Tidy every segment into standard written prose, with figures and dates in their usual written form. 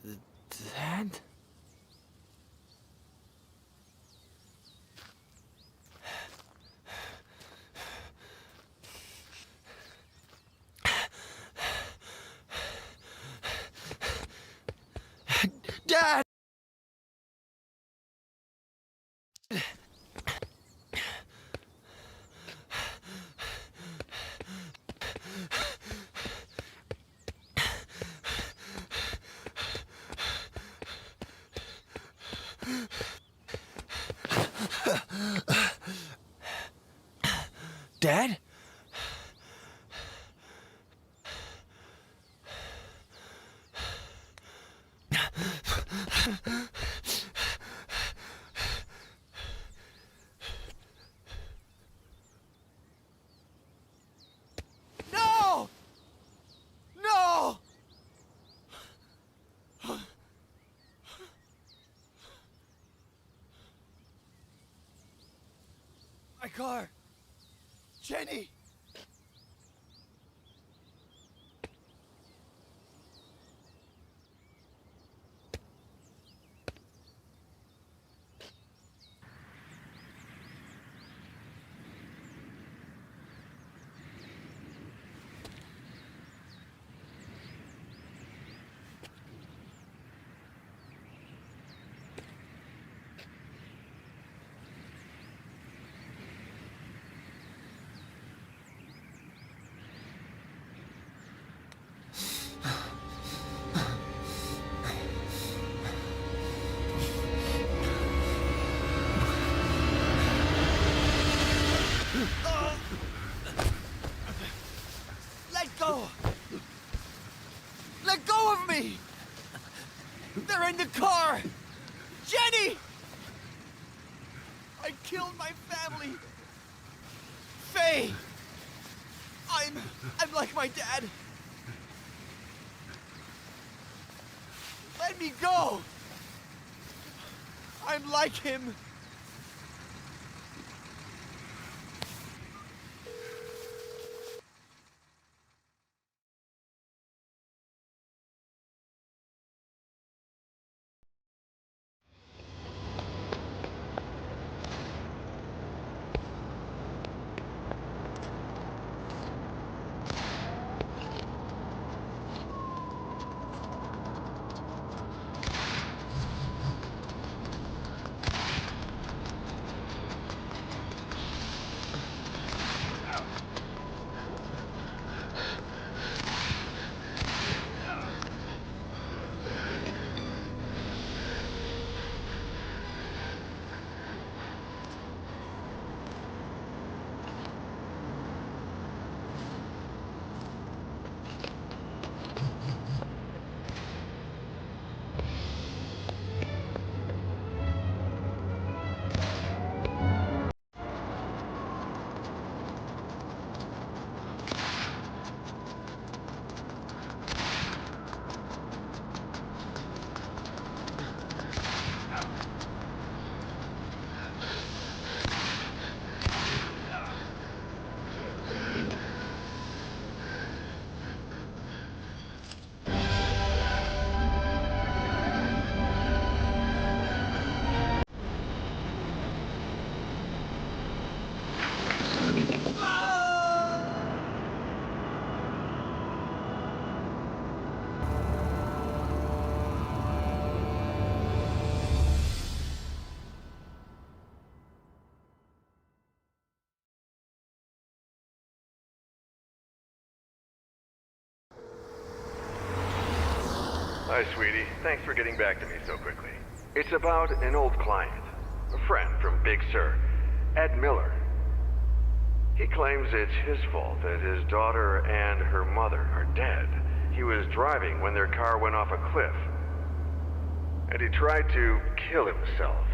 Dad? Dad! Dad? No! No! My car! Jenny! Let go! Let go of me! They're in the car! Jenny! I killed my family! Faye! I'm like my dad! Let me go! I'm like him! Hi, sweetie. Thanks for getting back to me so quickly. It's about an old client, a friend from Big Sur, Ed Miller. He claims it's his fault that his daughter and her mother are dead. He was driving when their car went off a cliff, and he tried to kill himself.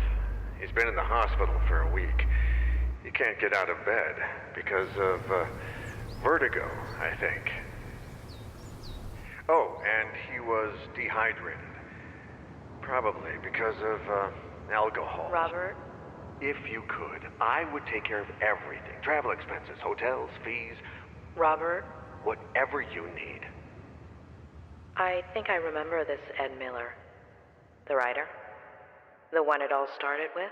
He's been in the hospital for a week. He can't get out of bed because of vertigo, I think. Oh, and he was dehydrated. Probably because of alcohol. Robert? If you could, I would take care of everything. Travel expenses, hotels, fees, Robert? whatever you need. I think I remember this Ed Miller. The writer? The one it all started with?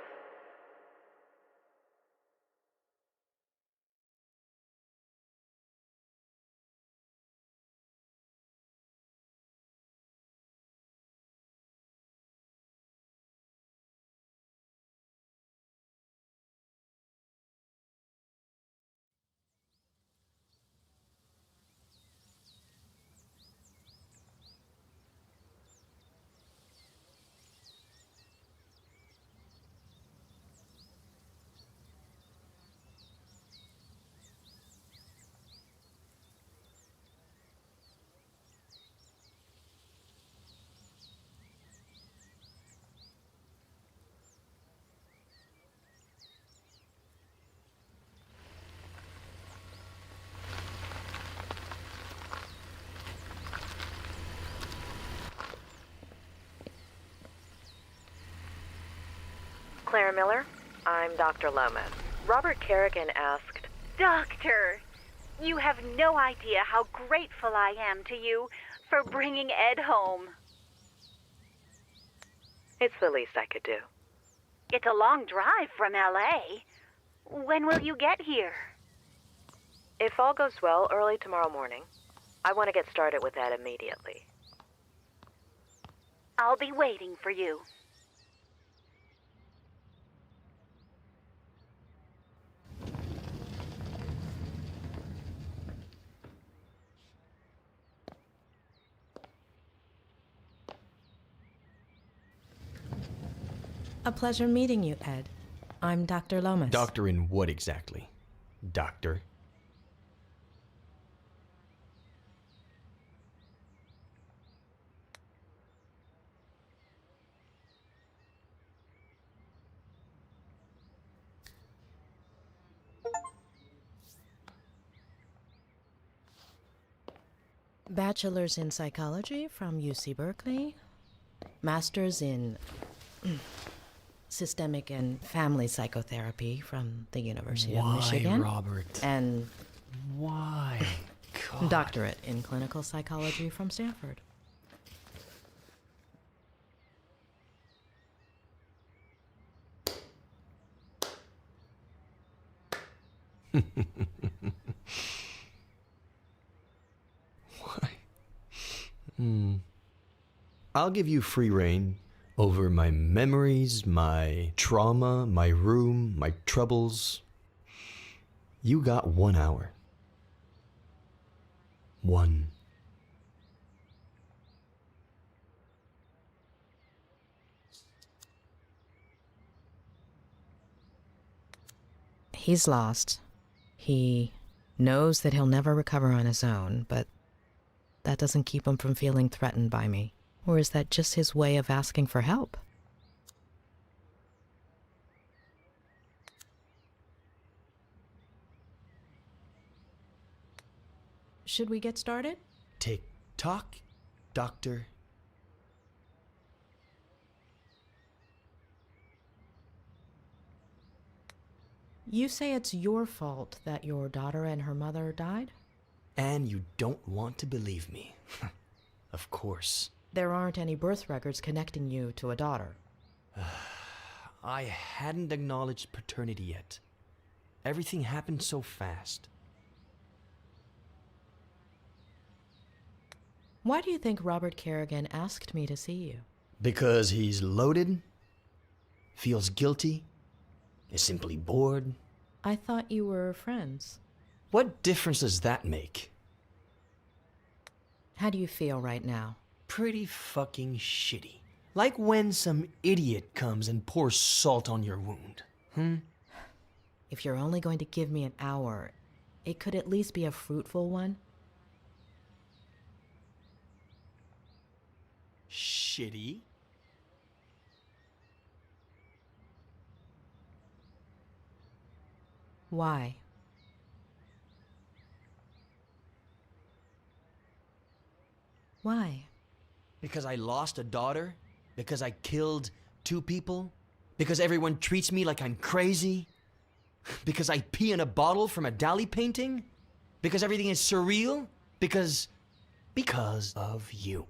Claire Miller, I'm Dr. Lomas. Robert Kerrigan asked... Doctor, you have no idea how grateful I am to you for bringing Ed home. It's the least I could do. It's a long drive from L.A. When will you get here? If all goes well, early tomorrow morning. I want to get started with that immediately. I'll be waiting for you. A pleasure meeting you, Ed. I'm Dr. Lomas. Doctor in what exactly? Doctor? Bachelor's in psychology from UC Berkeley. Master's in systemic and family psychotherapy from the University of Michigan. Why, Robert? And Why? God. doctorate in clinical psychology from Stanford. Why? I'll give you free rein over my memories, my trauma, my room, my troubles. You got 1 hour. One. He's lost. He knows that he'll never recover on his own, but that doesn't keep him from feeling threatened by me. Or is that just his way of asking for help? Should we get started? Tick tock, doctor. You say it's your fault that your daughter and her mother died? And you don't want to believe me. Of course. There aren't any birth records connecting you to a daughter. I hadn't acknowledged paternity yet. Everything happened so fast. Why do you think Robert Kerrigan asked me to see you? Because he's loaded, feels guilty, is simply bored. I thought you were friends. What difference does that make? How do you feel right now? Pretty fucking shitty. Like when some idiot comes and pours salt on your wound. If you're only going to give me an hour, it could at least be a fruitful one. Shitty? Why? Why? Because I lost a daughter? Because I killed 2 people? Because everyone treats me like I'm crazy? Because I pee in a bottle from a Dali painting? Because everything is surreal? Because of you.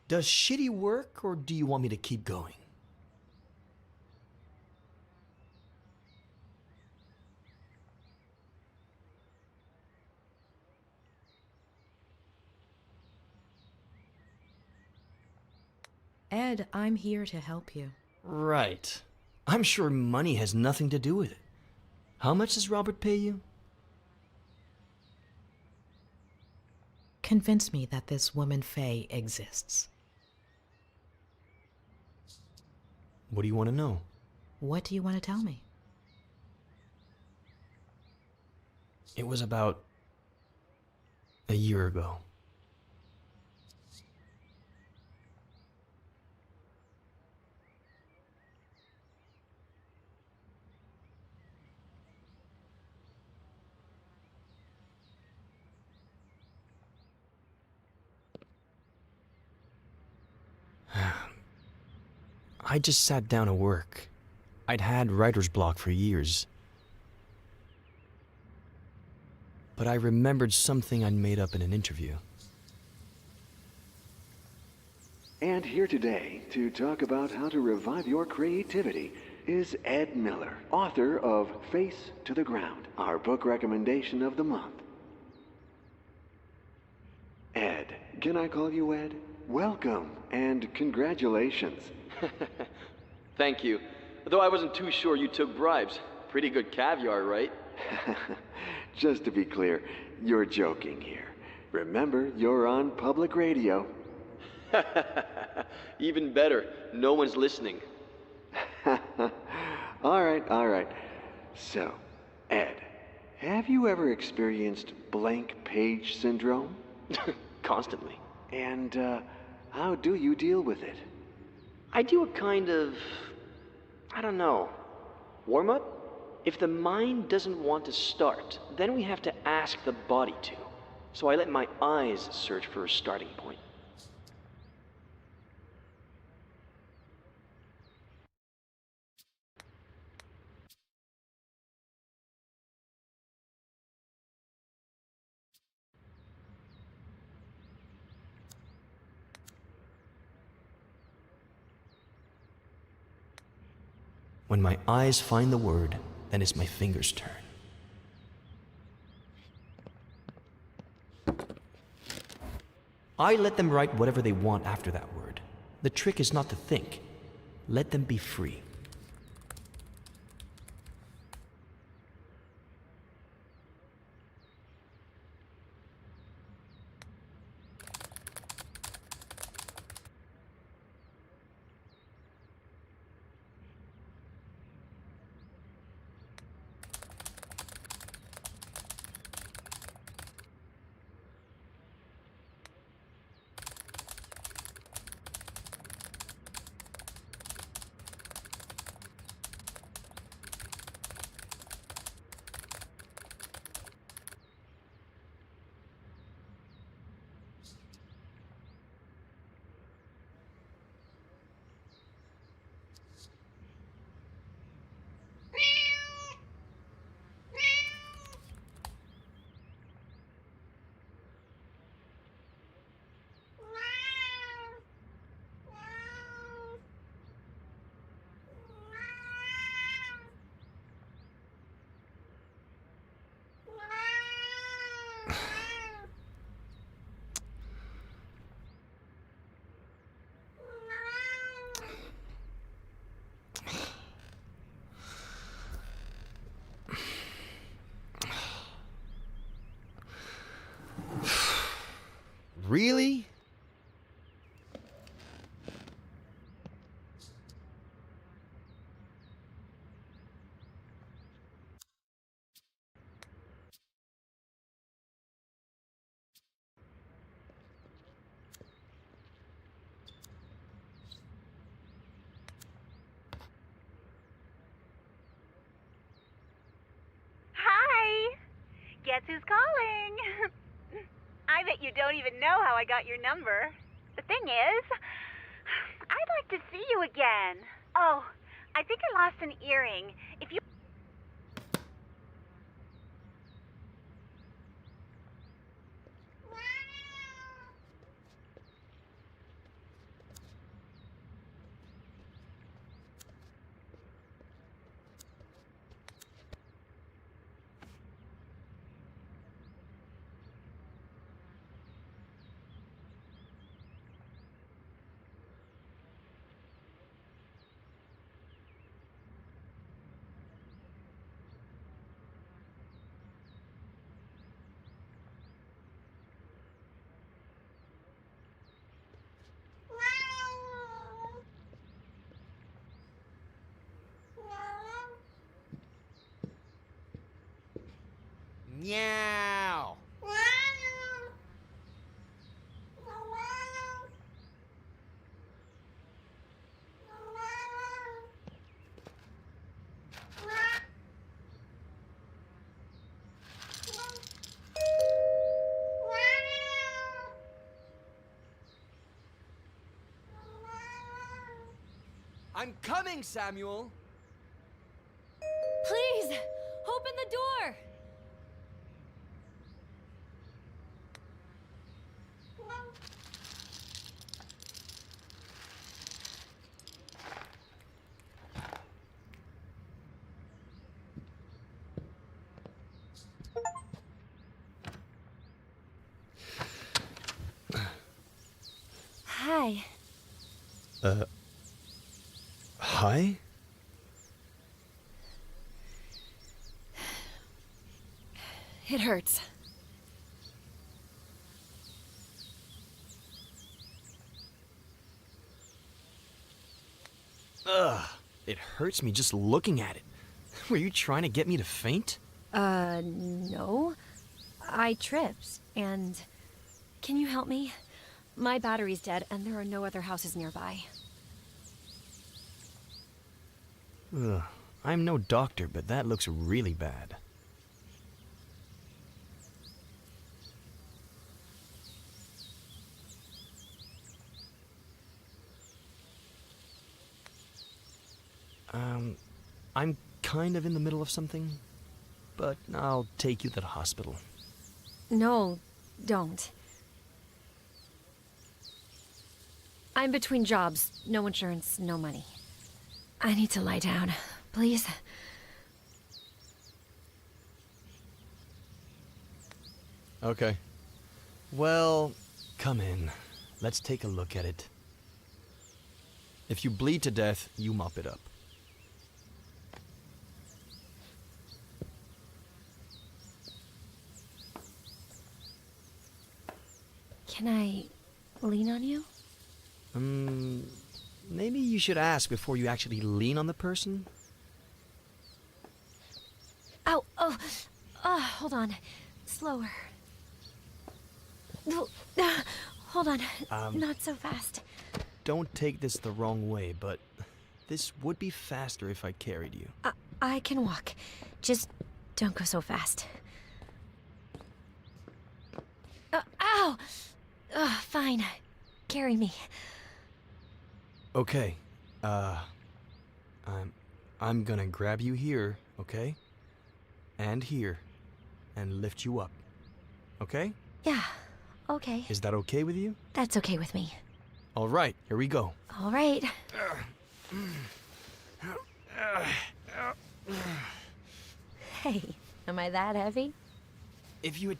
Does shitty work, or do you want me to keep going? Ed, I'm here to help you. Right. I'm sure money has nothing to do with it. How much does Robert pay you? Convince me that this woman Faye exists. What do you want to know? What do you want to tell me? It was about a year ago. I just sat down to work. I'd had writer's block for years. But I remembered something I'd made up in an interview. And here today to talk about how to revive your creativity is Ed Miller, author of Face to the Ground, our book recommendation of the month. Ed, can I call you Ed? Welcome and congratulations. Thank you. Though I wasn't too sure you took bribes. Pretty good caviar, right? Just to be clear, you're joking here. Remember, you're on public radio. Even better, no one's listening. All right. So, Ed, have you ever experienced blank page syndrome? Constantly. And how do you deal with it? I do a kind of, I don't know, warm-up? If the mind doesn't want to start, then we have to ask the body to. So I let my eyes search for a starting point. When my eyes find the word, then it's my fingers' turn. I let them write whatever they want after that word. The trick is not to think. Let them be free. Really? Hi! Guess who's calling? I bet you don't even know how I got your number. The thing is, I'd like to see you again. Oh, I think I lost an earring. If you... Meow. I'm coming, Samuel. Please, open the door! Hi. Hi? It hurts. Ugh. It hurts me just looking at it. Were you trying to get me to faint? No. I tripped, and... Can you help me? My battery's dead, and there are no other houses nearby. Ugh. I'm no doctor, but that looks really bad. I'm kind of in the middle of something, but I'll take you to the hospital. No, don't. I'm between jobs. No insurance, no money. I need to lie down, please. Okay. Well, come in. Let's take a look at it. If you bleed to death, you mop it up. Can I lean on you? Maybe you should ask before you actually lean on the person? Ow! Oh! Hold on. Slower. Hold on. Not so fast. Don't take this the wrong way, but this would be faster if I carried you. I can walk. Just don't go so fast. Ow! Fine. Carry me. Okay. I'm gonna grab you here, okay? And here. And lift you up. Okay? Yeah, okay. Is that okay with you? That's okay with me. All right, here we go. All right. Hey, am I that heavy? If you had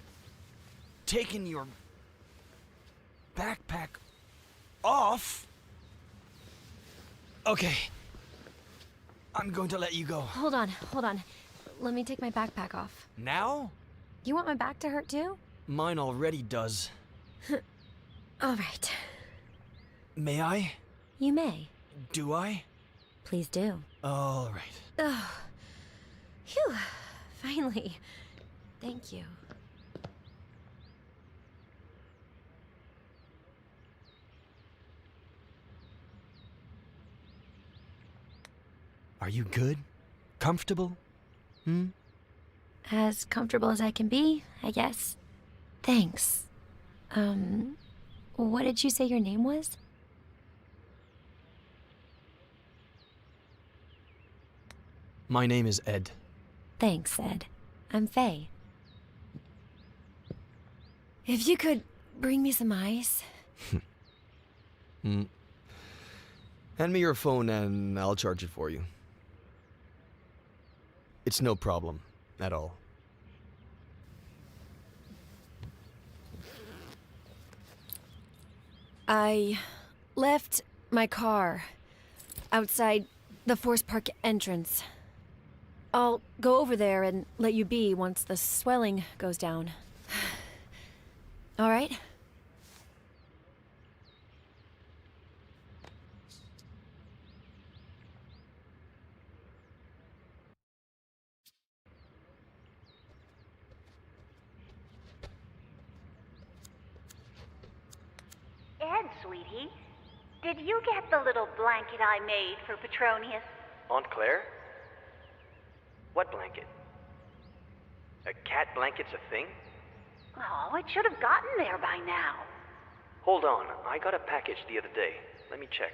taken your backpack off... Okay. I'm going to let you go. Hold on. Let me take my backpack off. Now? You want my back to hurt too? Mine already does. All right. May I? You may. Do I? Please do. All right. Oh. Phew. Finally. Thank you. Are you good? Comfortable? As comfortable as I can be, I guess. Thanks. What did you say your name was? My name is Ed. Thanks, Ed. I'm Faye. If you could bring me some ice. Hand me your phone and I'll charge it for you. It's no problem at all. I left my car outside the Forest Park entrance. I'll go over there and let you be once the swelling goes down. All right? Ed, sweetie, did you get the little blanket I made for Petronius? Aunt Claire? What blanket? A cat blanket's a thing? Oh, it should have gotten there by now. Hold on, I got a package the other day. Let me check.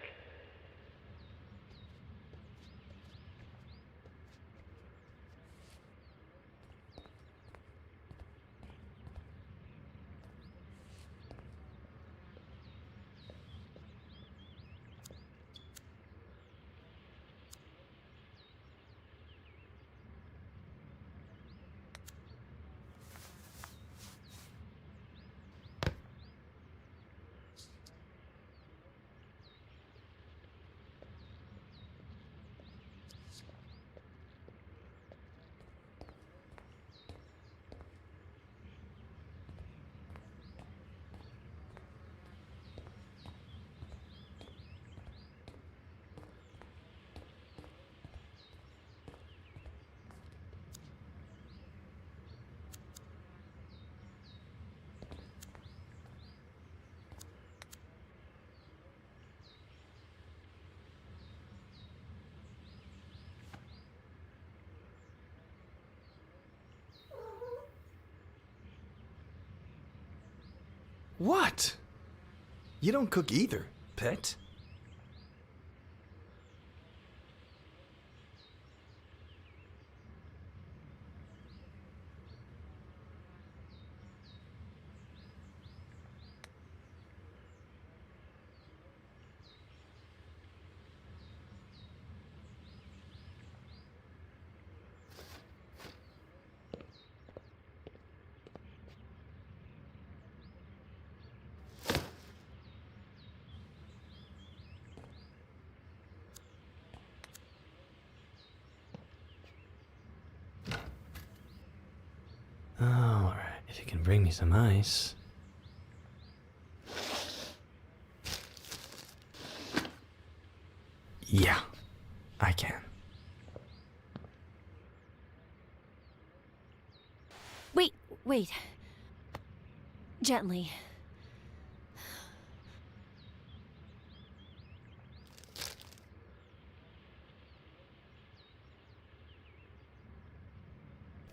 What? You don't cook either, pet. All right, if you can bring me some ice. Yeah, I can. Wait. Gently.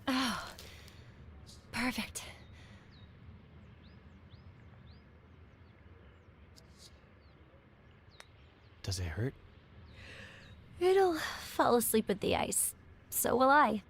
Oh, perfect. Does it hurt? It'll fall asleep with the ice. So will I.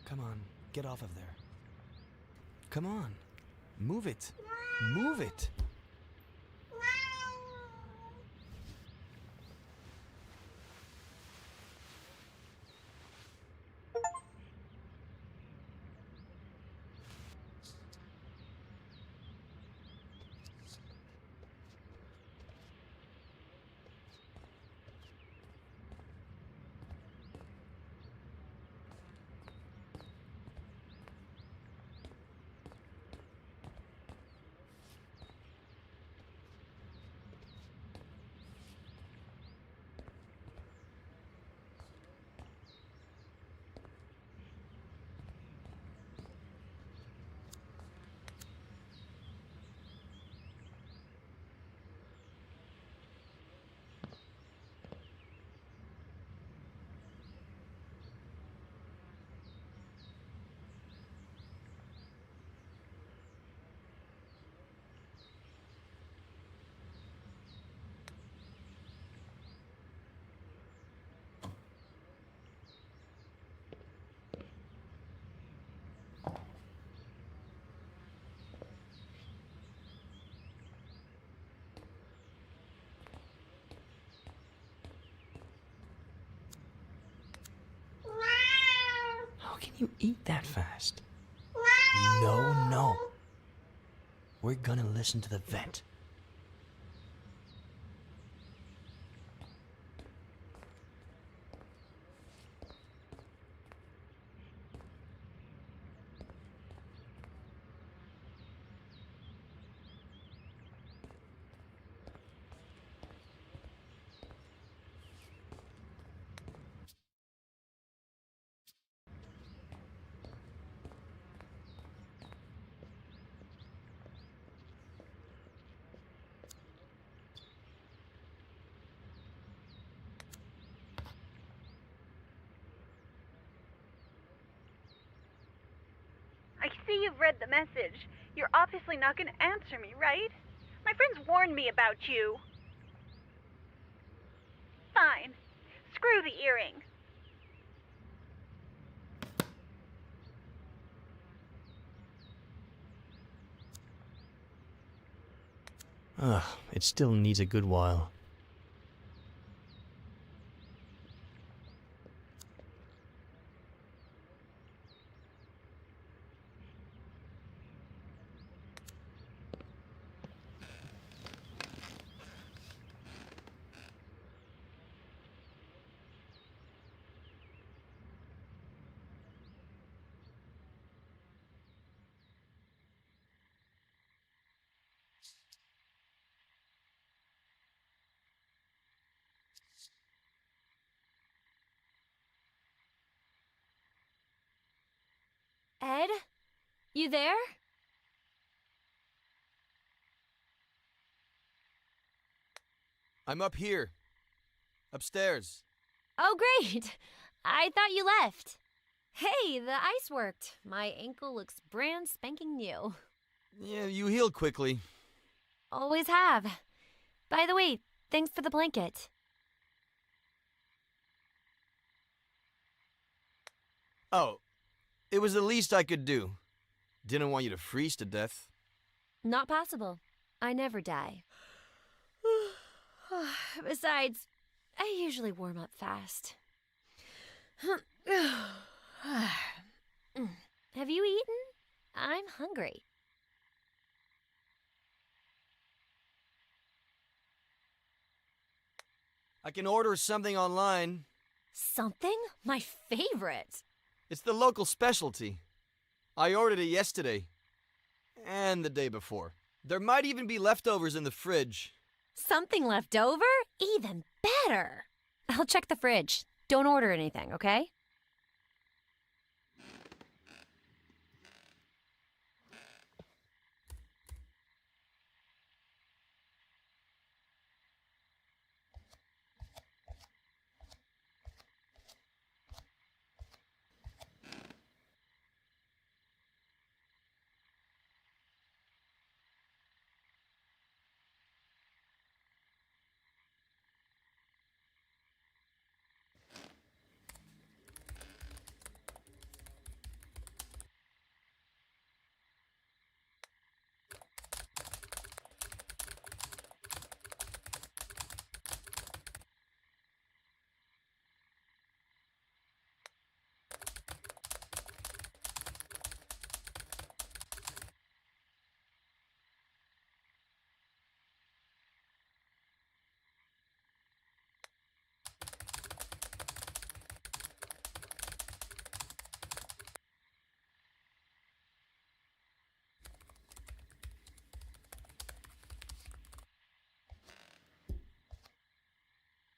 Come on, get off of there. Come on, move it. Move it. you eat that fast? No, no. We're gonna listen to the vet. I see you've read the message. You're obviously not going to answer me, right? My friends warned me about you. Fine. Screw the earring. Ugh, it still needs a good while. Ed? You there? I'm up here. Upstairs. Oh, great. I thought you left. Hey, the ice worked. My ankle looks brand spanking new. Yeah, you heal quickly. Always have. By the way, thanks for the blanket. Oh, it was the least I could do. Didn't want you to freeze to death. Not possible. I never die. Besides, I usually warm up fast. Have you eaten? I'm hungry. I can order something online. Something? My favorite. It's the local specialty. I ordered it yesterday. And the day before. There might even be leftovers in the fridge. Something left over? Even better. I'll check the fridge. Don't order anything, okay?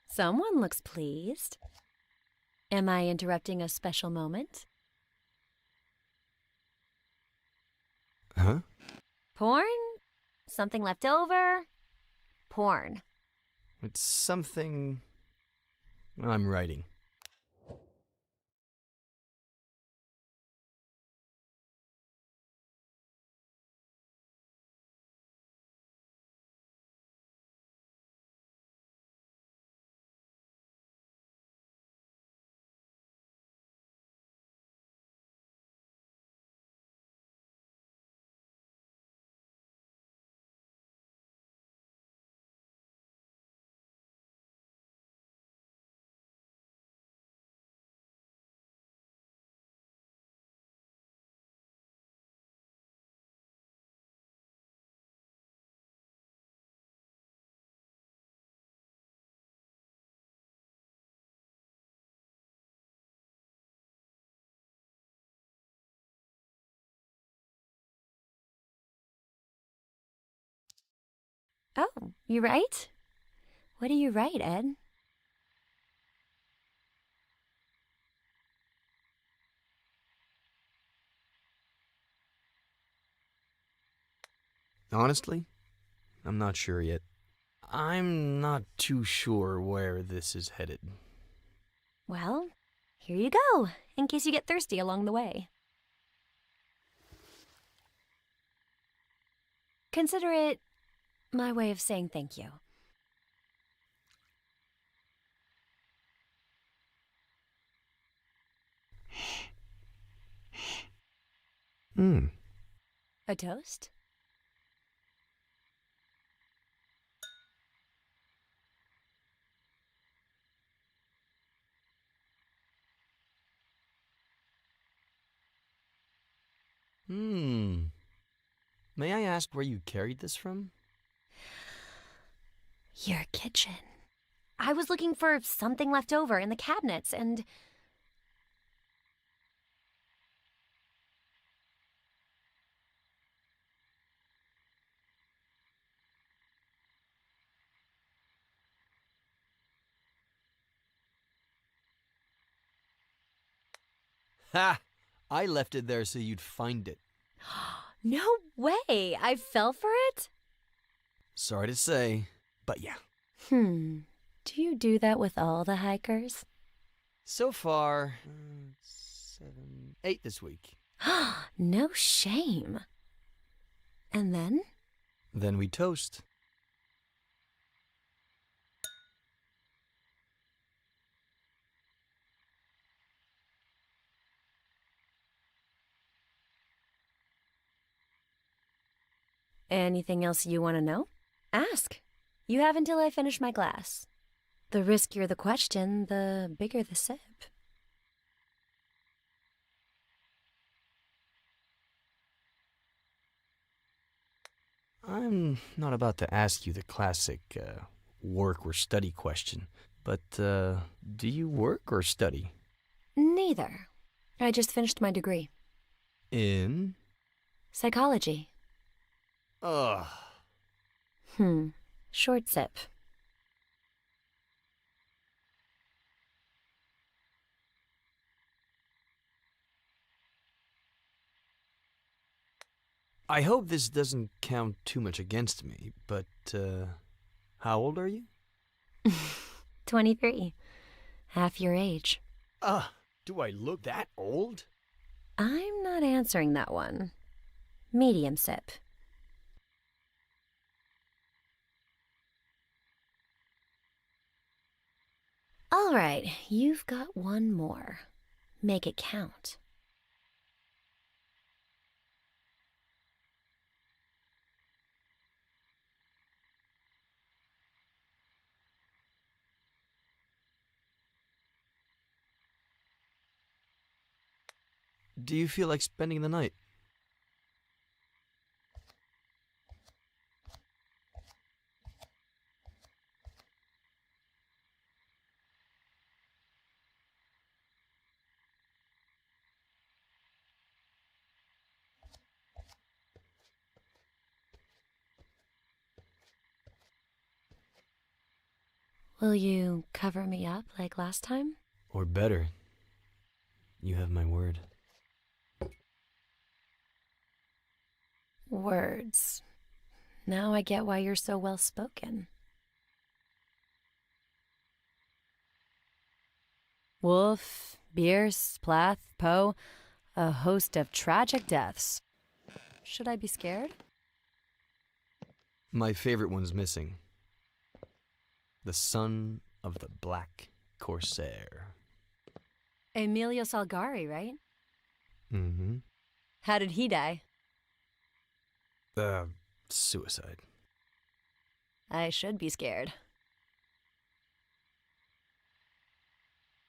Someone looks pleased. Am I interrupting a special moment? Huh? Porn? Something left over? Porn. It's something I'm writing. Oh, you write? What do you write, Ed? Honestly, I'm not sure yet. I'm not too sure where this is headed. Well, here you go, in case you get thirsty along the way. Consider it my way of saying thank you. A toast? May I ask where you carried this from? Your kitchen. I was looking for something left over in the cabinets, and... Ha! I left it there so you'd find it. No way! I fell for it? Sorry to say, but yeah. Do you do that with all the hikers? So far, 7, 8 this week. No shame. And then? Then we toast. Anything else you want to know? Ask. You have until I finish my glass. The riskier the question, the bigger the sip. I'm not about to ask you the classic work or study question, but do you work or study? Neither. I just finished my degree. In? Psychology. Ugh. Short sip. I hope this doesn't count too much against me, but how old are you? 23. Half your age. Do I look that old? I'm not answering that one. Medium sip. All right, you've got one more. Make it count. Do you feel like spending the night? Will you cover me up like last time? Or better, you have my word. Words. Now I get why you're so well spoken. Wolf, Bierce, Plath, Poe, a host of tragic deaths. Should I be scared? My favorite one's missing. The son of the Black Corsair. Emilio Salgari, right? Mm-hmm. How did he die? Suicide. I should be scared.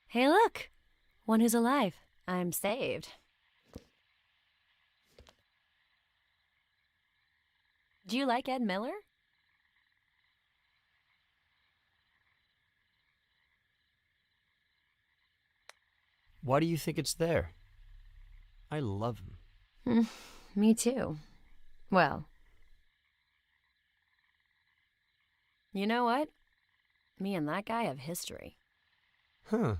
Hey, look! One who's alive. I'm saved. Do you like Ed Miller? Why do you think it's there? I love him. Me too. Well, You know what? Me and that guy have history. Huh.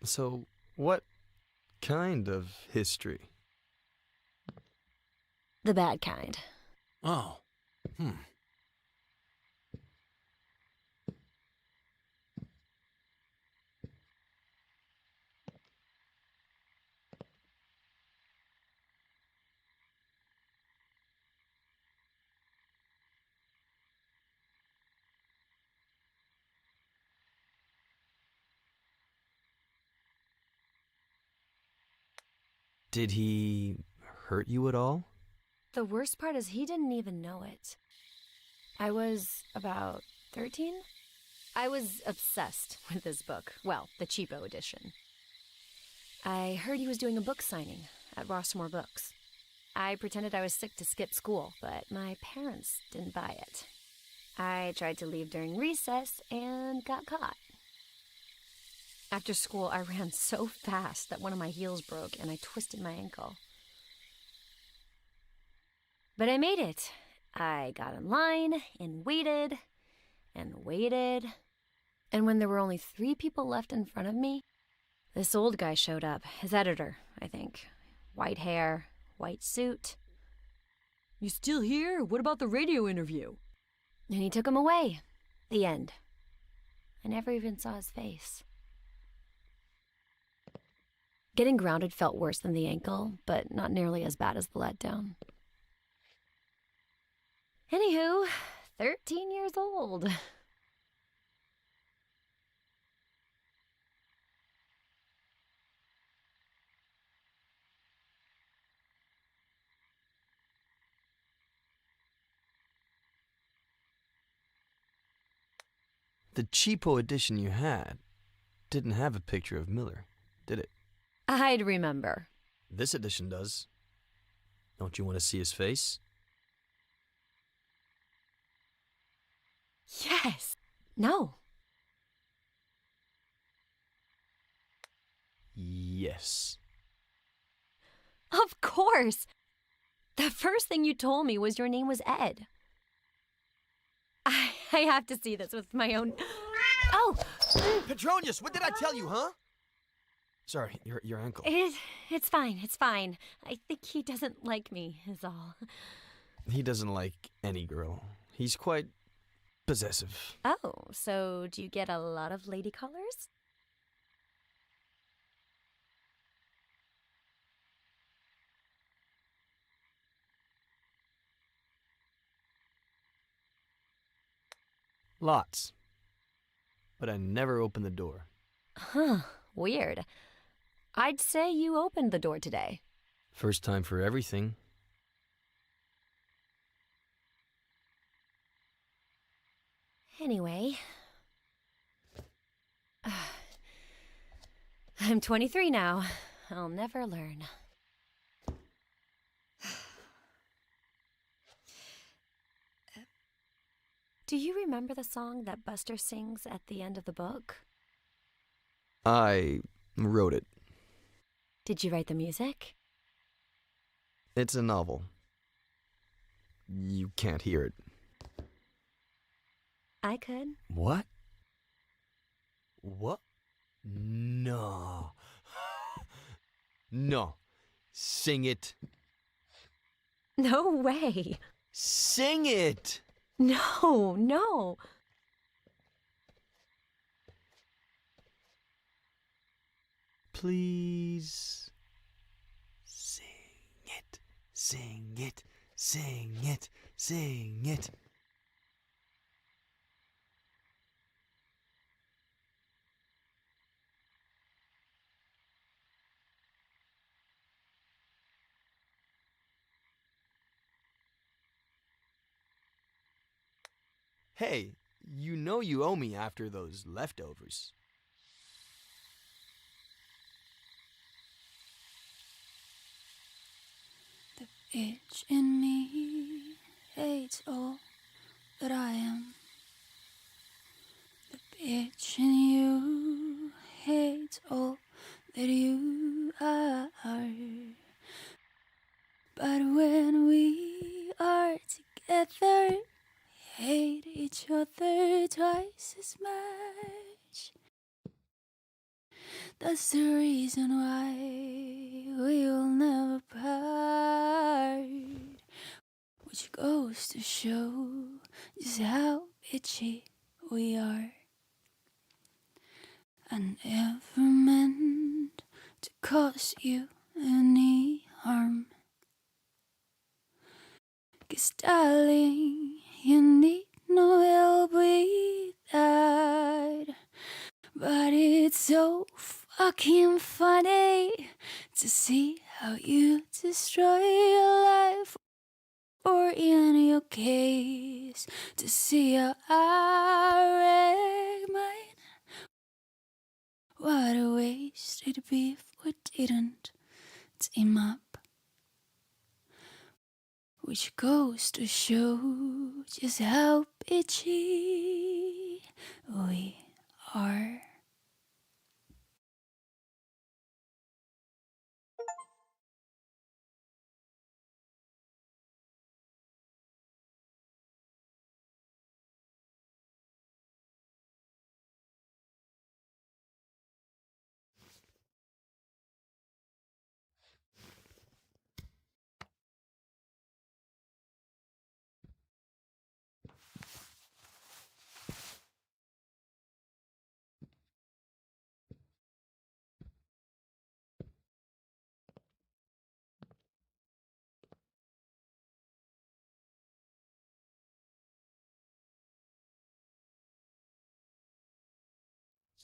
So, what kind of history? The bad kind. Oh. Did he hurt you at all? The worst part is he didn't even know it. I was about 13? I was obsessed with this book. Well, the cheapo edition. I heard he was doing a book signing at Rossmore Books. I pretended I was sick to skip school, but my parents didn't buy it. I tried to leave during recess and got caught. After school, I ran so fast that one of my heels broke and I twisted my ankle. But I made it. I got in line and waited and waited. And when there were only 3 people left in front of me, this old guy showed up. His editor, I think. White hair, white suit. "You still here? What about the radio interview?" And he took him away. The end. I never even saw his face. Getting grounded felt worse than the ankle, but not nearly as bad as the letdown. Anywho, 13 years old. The cheapo edition you had didn't have a picture of Miller, did it? I'd remember. This edition does. Don't you want to see his face? Yes. No. Yes. Of course. The first thing you told me was your name was Ed. I have to see this with my own... Oh! Petronius, what did I tell you, huh? Sorry, your ankle. It's fine, it's fine. I think he doesn't like me, is all. He doesn't like any girl. He's quite possessive. Oh, so do you get a lot of lady callers? Lots. But I never open the door. Huh, weird. I'd say you opened the door today. First time for everything. Anyway. I'm 23 now. I'll never learn. Do you remember the song that Buster sings at the end of the book? I wrote it. Did you write the music? It's a novel. You can't hear it. I could. What? What? No. No. Sing it. No way. Sing it! No, no. Please. Sing it. Sing it. Sing it. Sing it. Hey, you know you owe me after those leftovers. The itch in me hates all that I am. The bitch in you hates all that you are. But when we are together, we hate each other twice as much. That's the reason why we will never part. Which goes to show just how itchy we are. I never meant to cause you any harm. 'Cause darling, you need no help with that. But it's so fucking funny to see how you destroy your life. Or in your case, to see how I wreck mine. What a waste it'd be if we didn't team up. Which goes to show just how bitchy we are.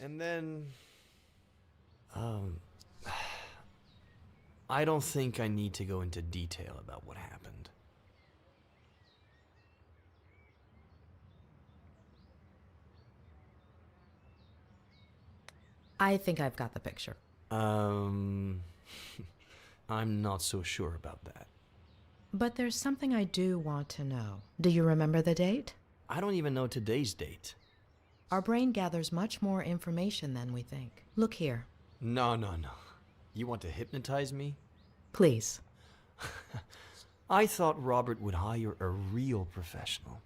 And then... I don't think I need to go into detail about what happened. I think I've got the picture. I'm not so sure about that. But there's something I do want to know. Do you remember the date? I don't even know today's date. Our brain gathers much more information than we think. Look here. No. You want to hypnotize me? Please. I thought Robert would hire a real professional.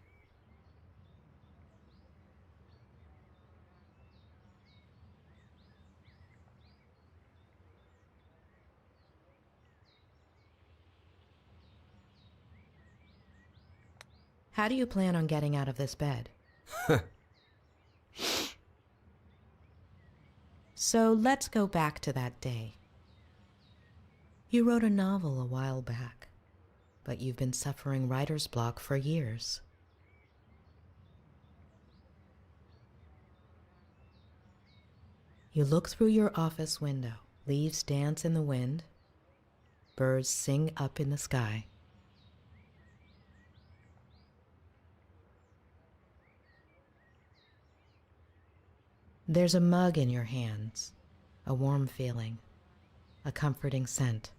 How do you plan on getting out of this bed? So let's go back to that day. You wrote a novel a while back, but you've been suffering writer's block for years. You look through your office window. Leaves dance in the wind. Birds sing up in the sky. There's a mug in your hands, a warm feeling, a comforting scent.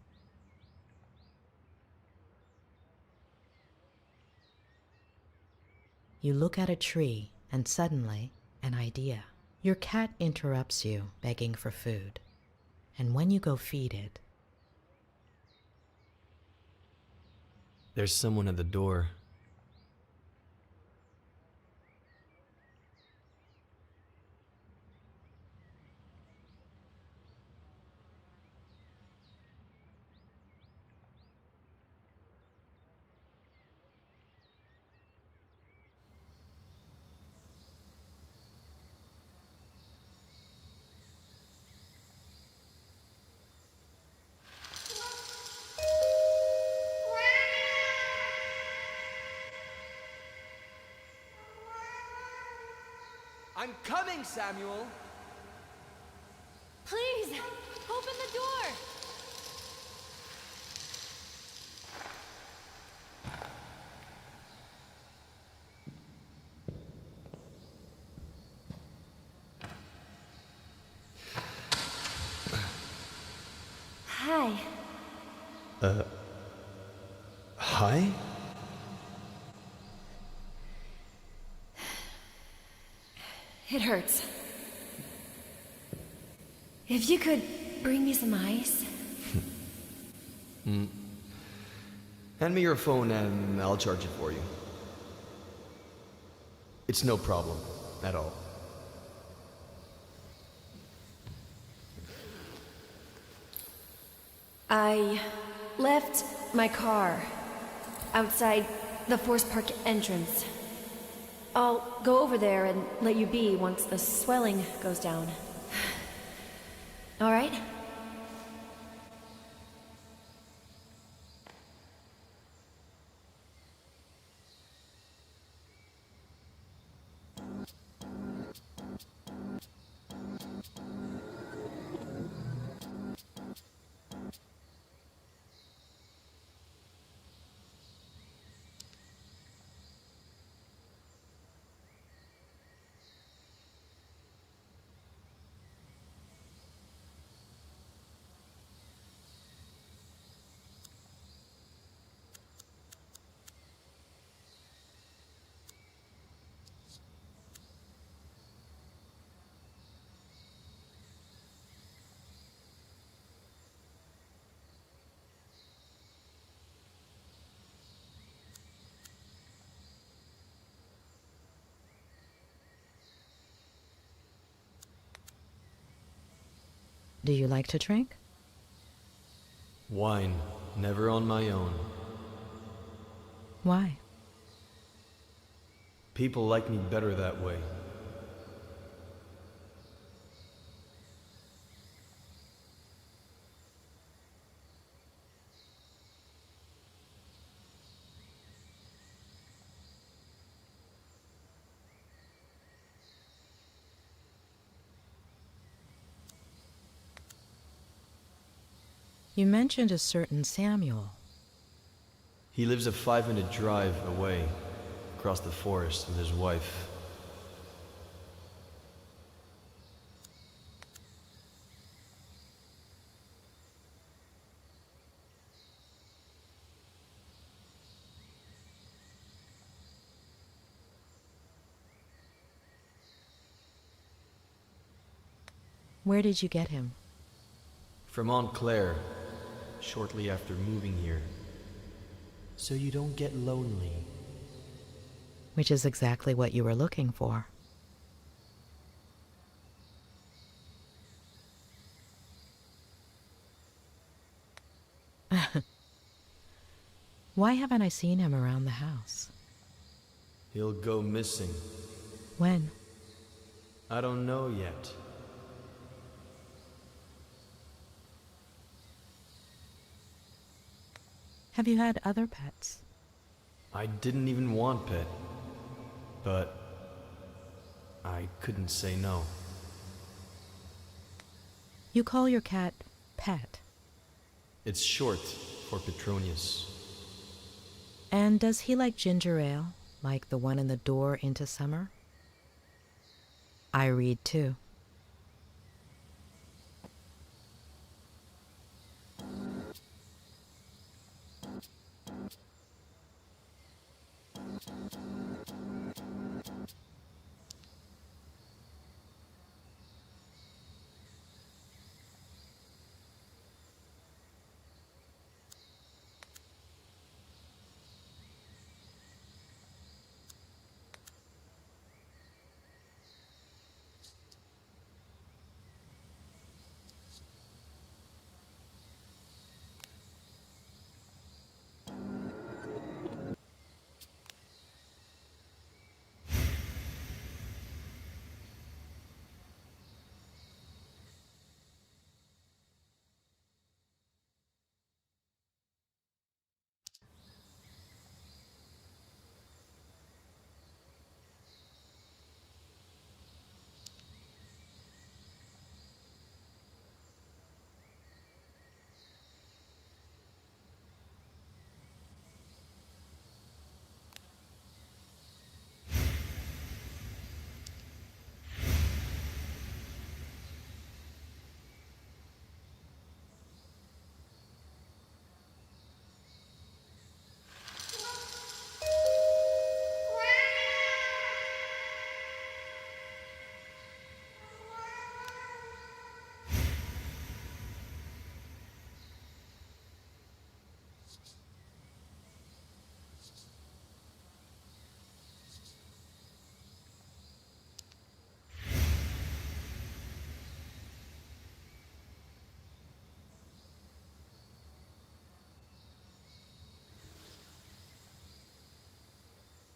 You look at a tree, and suddenly, an idea. Your cat interrupts you, begging for food. And when you go feed it, There's someone at the door. I'm coming, Samuel! Please, open the door! Hi. Hi? It hurts. If you could bring me some ice. Hand me your phone and I'll charge it for you. It's no problem at all. I left my car outside the Forest Park entrance. I'll go over there and let you be once the swelling goes down. All right? Do you like to drink? Wine, never on my own. Why? People like me better that way. You mentioned a certain Samuel. He lives a 5-minute drive away, across the forest with his wife. Where did you get him? From Aunt Claire, shortly after moving here. So you don't get lonely. Which is exactly what you were looking for. Why haven't I seen him around the house? He'll go missing. When? I don't know yet. Have you had other pets? I didn't even want Pet, but I couldn't say no. You call your cat Pet. It's short for Petronius. And does he like ginger ale, like the one in the door into summer? I read too.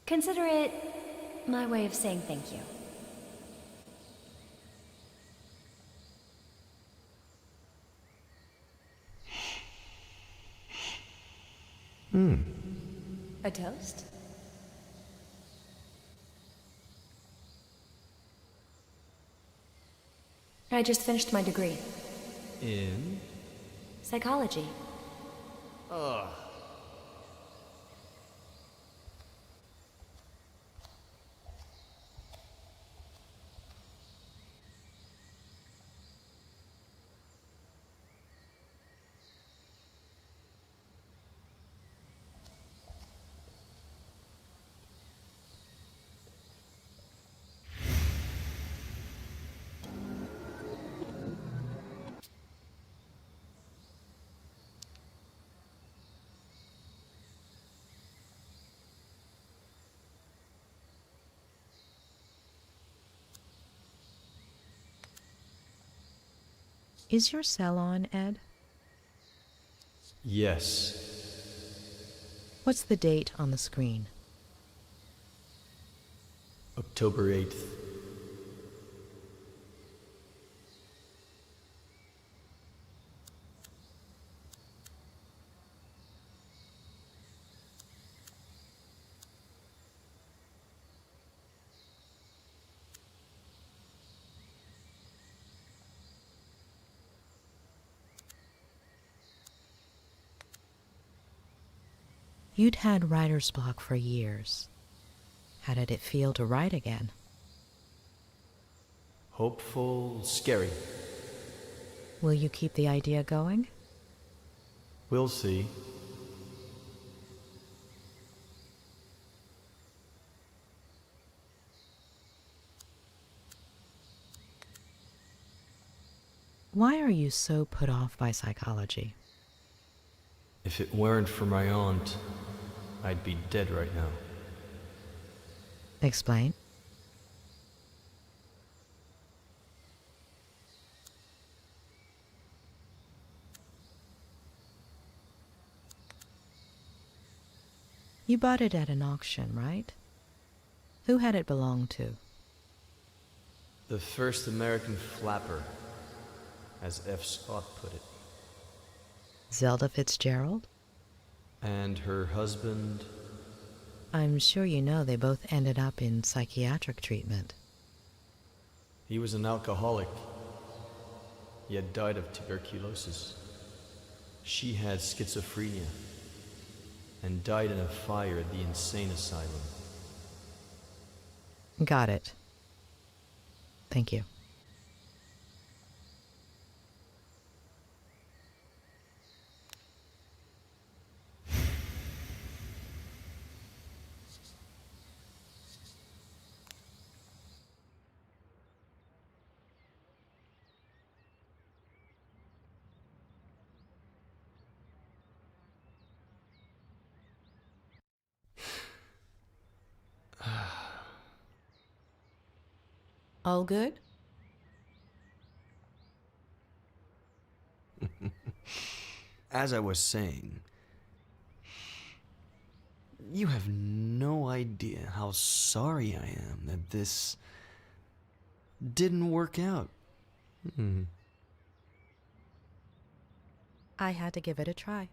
Consider it my way of saying thank you. A toast? I just finished my degree. In? Psychology. Is your cell on, Ed? Yes. What's the date on the screen? October 8th. You'd had writer's block for years. How did it feel to write again? Hopeful, scary. Will you keep the idea going? We'll see. Why are you so put off by psychology? If it weren't for my aunt, I'd be dead right now. Explain. You bought it at an auction, right? Who had it belong to? The first American flapper, as F. Scott put it. Zelda Fitzgerald? And her husband... I'm sure you know they both ended up in psychiatric treatment. He was an alcoholic. He had died of tuberculosis. She had schizophrenia and died in a fire at the insane asylum. Got it. Thank you. All good? As I was saying, you have no idea how sorry I am that this didn't work out. I had to give it a try.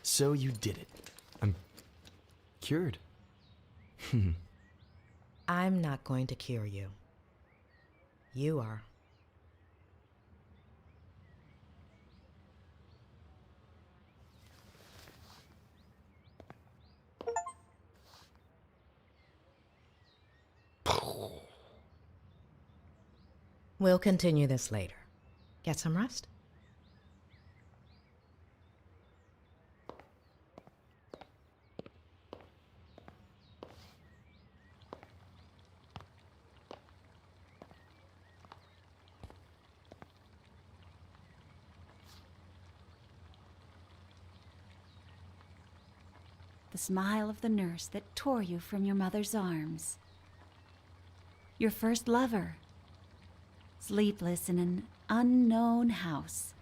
So you did it. I'm cured. I'm not going to cure you. You are. We'll continue this later. Get some rest? The smile of the nurse that tore you from your mother's arms. Your first lover, sleepless in an unknown house.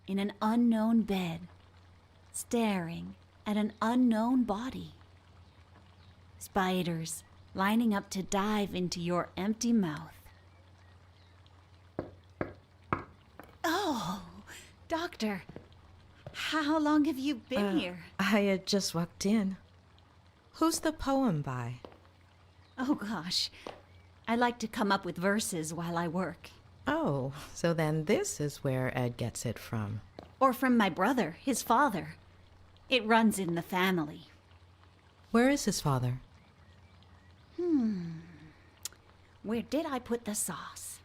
in an unknown bed, staring at an unknown body. Spiders lining up to dive into your empty mouth. Oh, Doctor, how long have you been here? I had just walked in. Who's the poem by? Oh, gosh. I like to come up with verses while I work. Oh, so then this is where Ed gets it from. Or from my brother, his father. It runs in the family. Where is his father? Where did I put the sauce?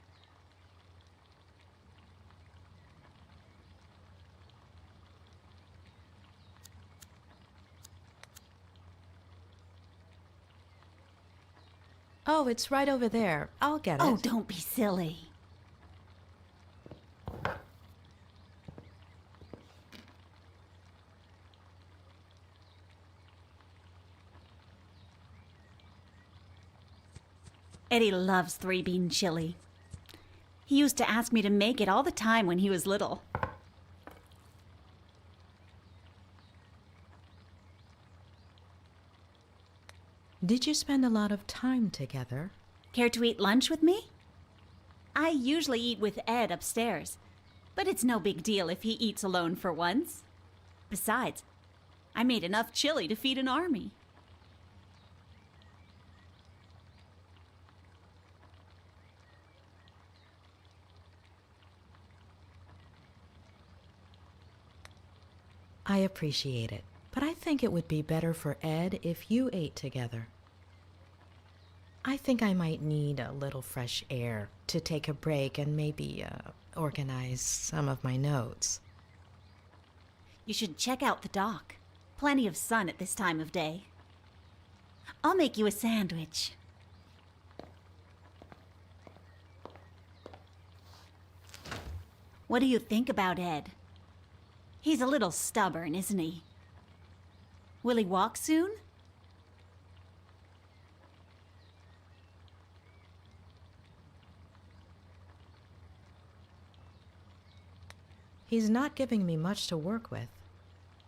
Oh, it's right over there. I'll get it. Oh, don't be silly. Eddie loves three-bean chili. He used to ask me to make it all the time when he was little. Did you spend a lot of time together? Care to eat lunch with me? I usually eat with Ed upstairs, but it's no big deal if he eats alone for once. Besides, I made enough chili to feed an army. I appreciate it, but I think it would be better for Ed if you ate together. I think I might need a little fresh air to take a break and maybe organize some of my notes. You should check out the dock. Plenty of sun at this time of day. I'll make you a sandwich. What do you think about Ed? He's a little stubborn, isn't he? Will he walk soon? He's not giving me much to work with.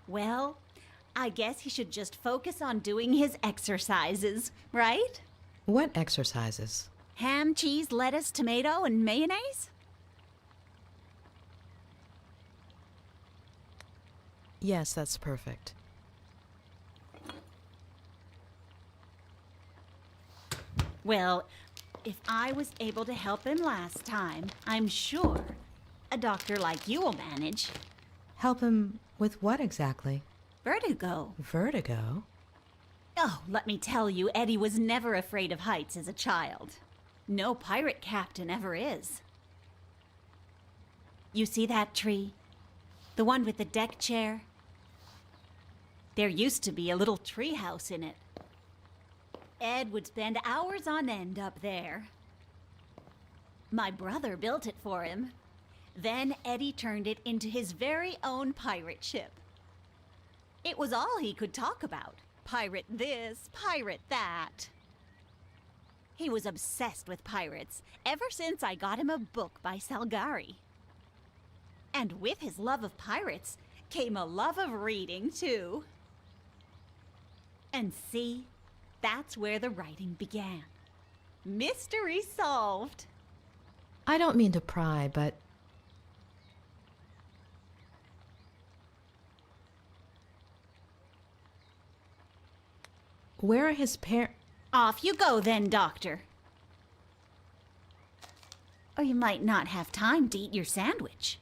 Well, I guess he should just focus on doing his exercises, right? What exercises? Ham, cheese, lettuce, tomato, and mayonnaise? Yes, that's perfect. Well, if I was able to help him last time, I'm sure a doctor like you will manage. Help him with what exactly? Vertigo. Vertigo? Oh, let me tell you, Eddie was never afraid of heights as a child. No pirate captain ever is. You see that tree? The one with the deck chair? There used to be a little tree house in it. Ed would spend hours on end up there. My brother built it for him. Then Eddie turned it into his very own pirate ship. It was all he could talk about. Pirate this, pirate that. He was obsessed with pirates ever since I got him a book by Salgari. And with his love of pirates came a love of reading, too. And see, that's where the writing began. Mystery solved. I don't mean to pry, but where are his parents? Off you go then, Doctor. Or you might not have time to eat your sandwich.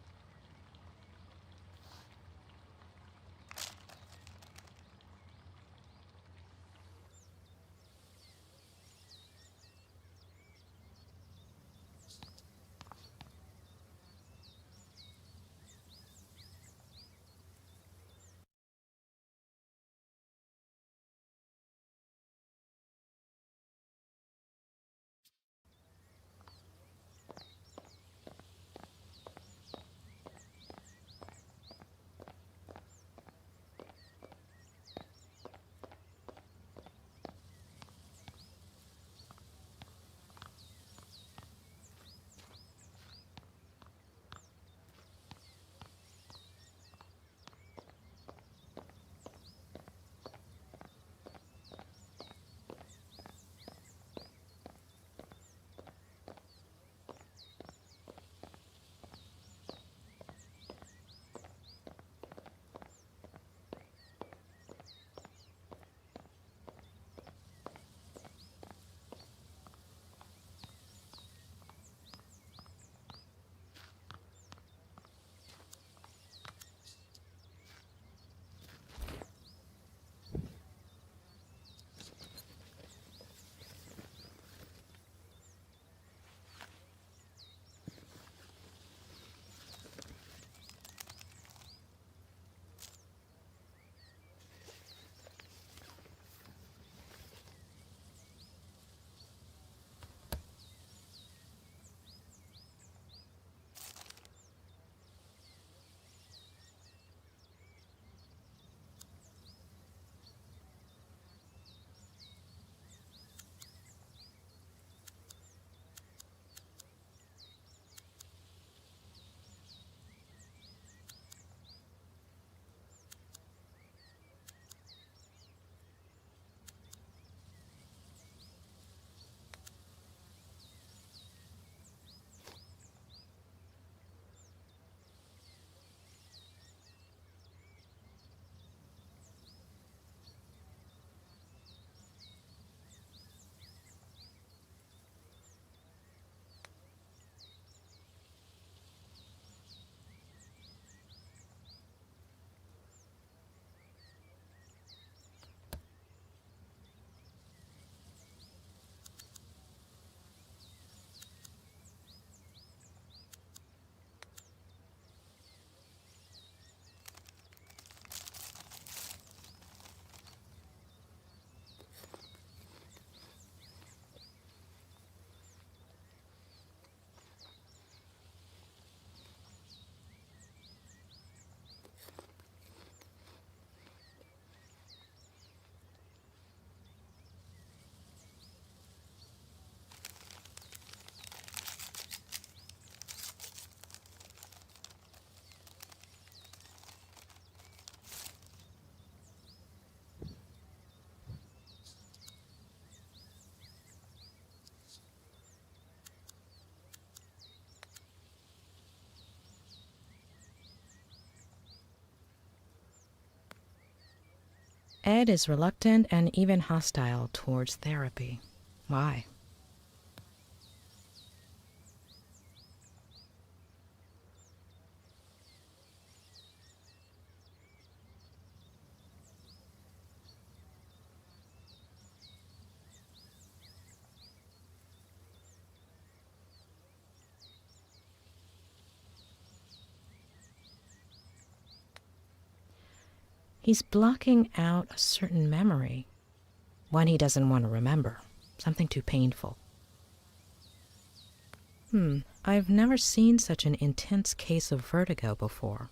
Ed is reluctant and even hostile towards therapy. Why? He's blocking out a certain memory, one he doesn't want to remember, something too painful. I've never seen such an intense case of vertigo before.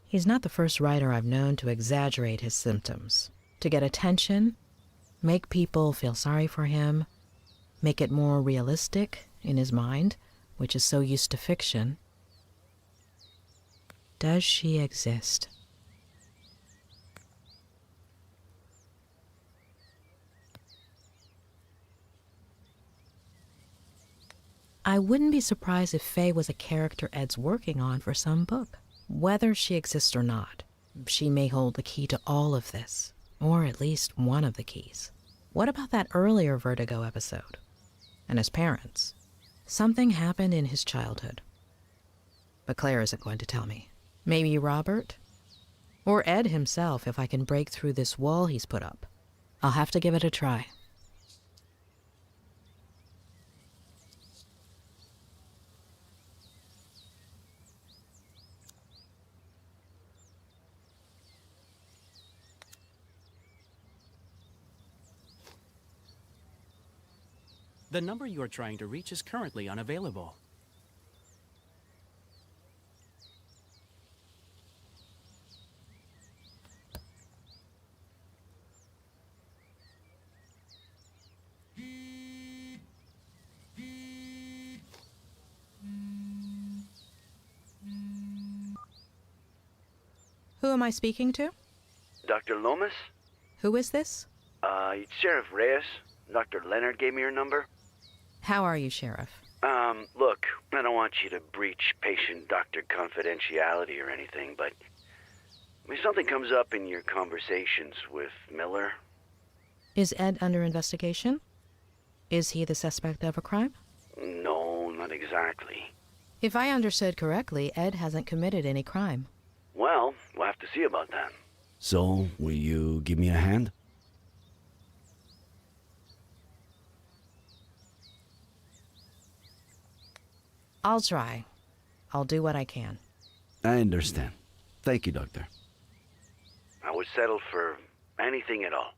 He's not the first writer I've known to exaggerate his symptoms, to get attention, make people feel sorry for him, make it more realistic in his mind, which is so used to fiction. Does she exist? I wouldn't be surprised if Faye was a character Ed's working on for some book. Whether she exists or not, she may hold the key to all of this, or at least one of the keys. What about that earlier Vertigo episode? And his parents? Something happened in his childhood. But Claire isn't going to tell me. Maybe Robert? Or Ed himself, if I can break through this wall he's put up. I'll have to give it a try. The number you are trying to reach is currently unavailable. Who am I speaking to? Dr. Lomas? Who is this? It's Sheriff Reyes. Dr. Leonard gave me your number. How are you, Sheriff? Look, I don't want you to breach patient-doctor confidentiality or anything, but if something comes up in your conversations with Miller... Is Ed under investigation? Is he the suspect of a crime? No, not exactly. If I understood correctly, Ed hasn't committed any crime. Well, we'll have to see about that. So, will you give me a hand? I'll try. I'll do what I can. I understand. Thank you, Doctor. I would settle for anything at all.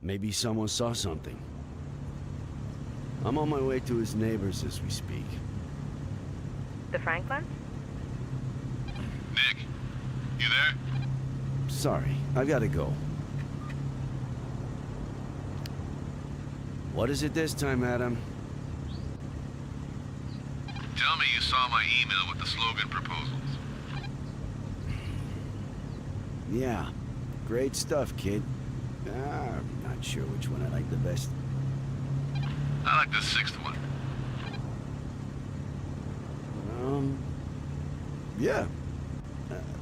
Maybe someone saw something. I'm on my way to his neighbors as we speak. The Franklins? Nick, you there? Sorry, I gotta go. What is it this time, Adam? Tell me you saw my email with the slogan proposals. Yeah, great stuff, kid. I'm not sure which one I like the best. I like the sixth one. Yeah.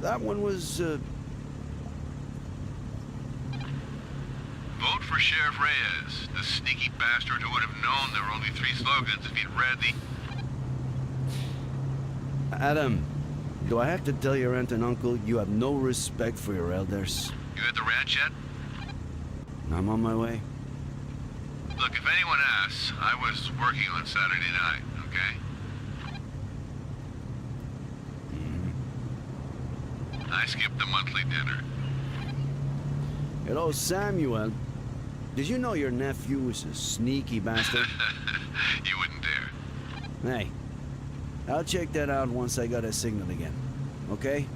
That one was, Vote for Sheriff Reyes, the sneaky bastard who would have known there were only 3 slogans if he'd read the... Adam, do I have to tell your aunt and uncle you have no respect for your elders? You at the ranch yet? I'm on my way. Look, if anyone asks, I was working on Saturday night, okay? I skipped the monthly dinner. Hello, Samuel. Did you know your nephew is a sneaky bastard? You wouldn't dare. Hey, I'll check that out once I got a signal again. Okay?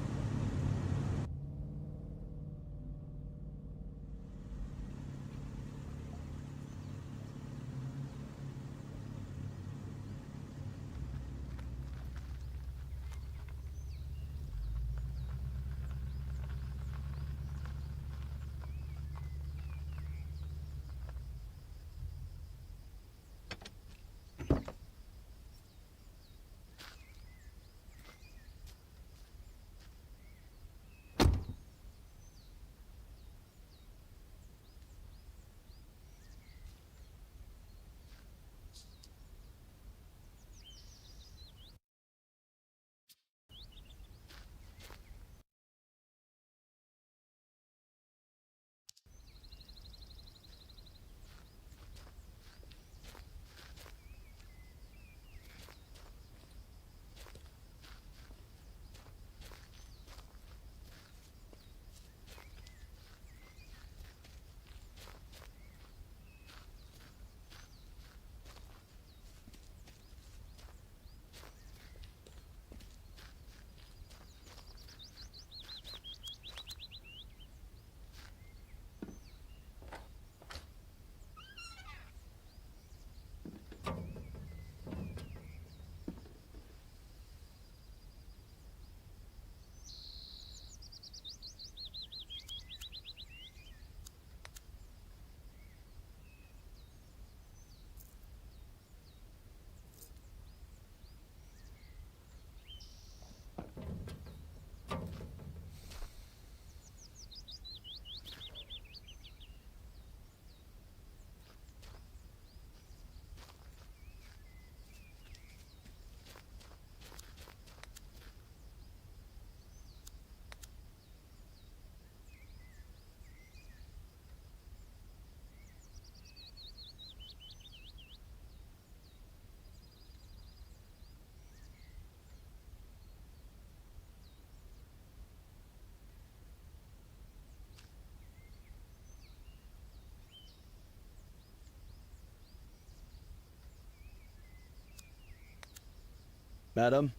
Madam,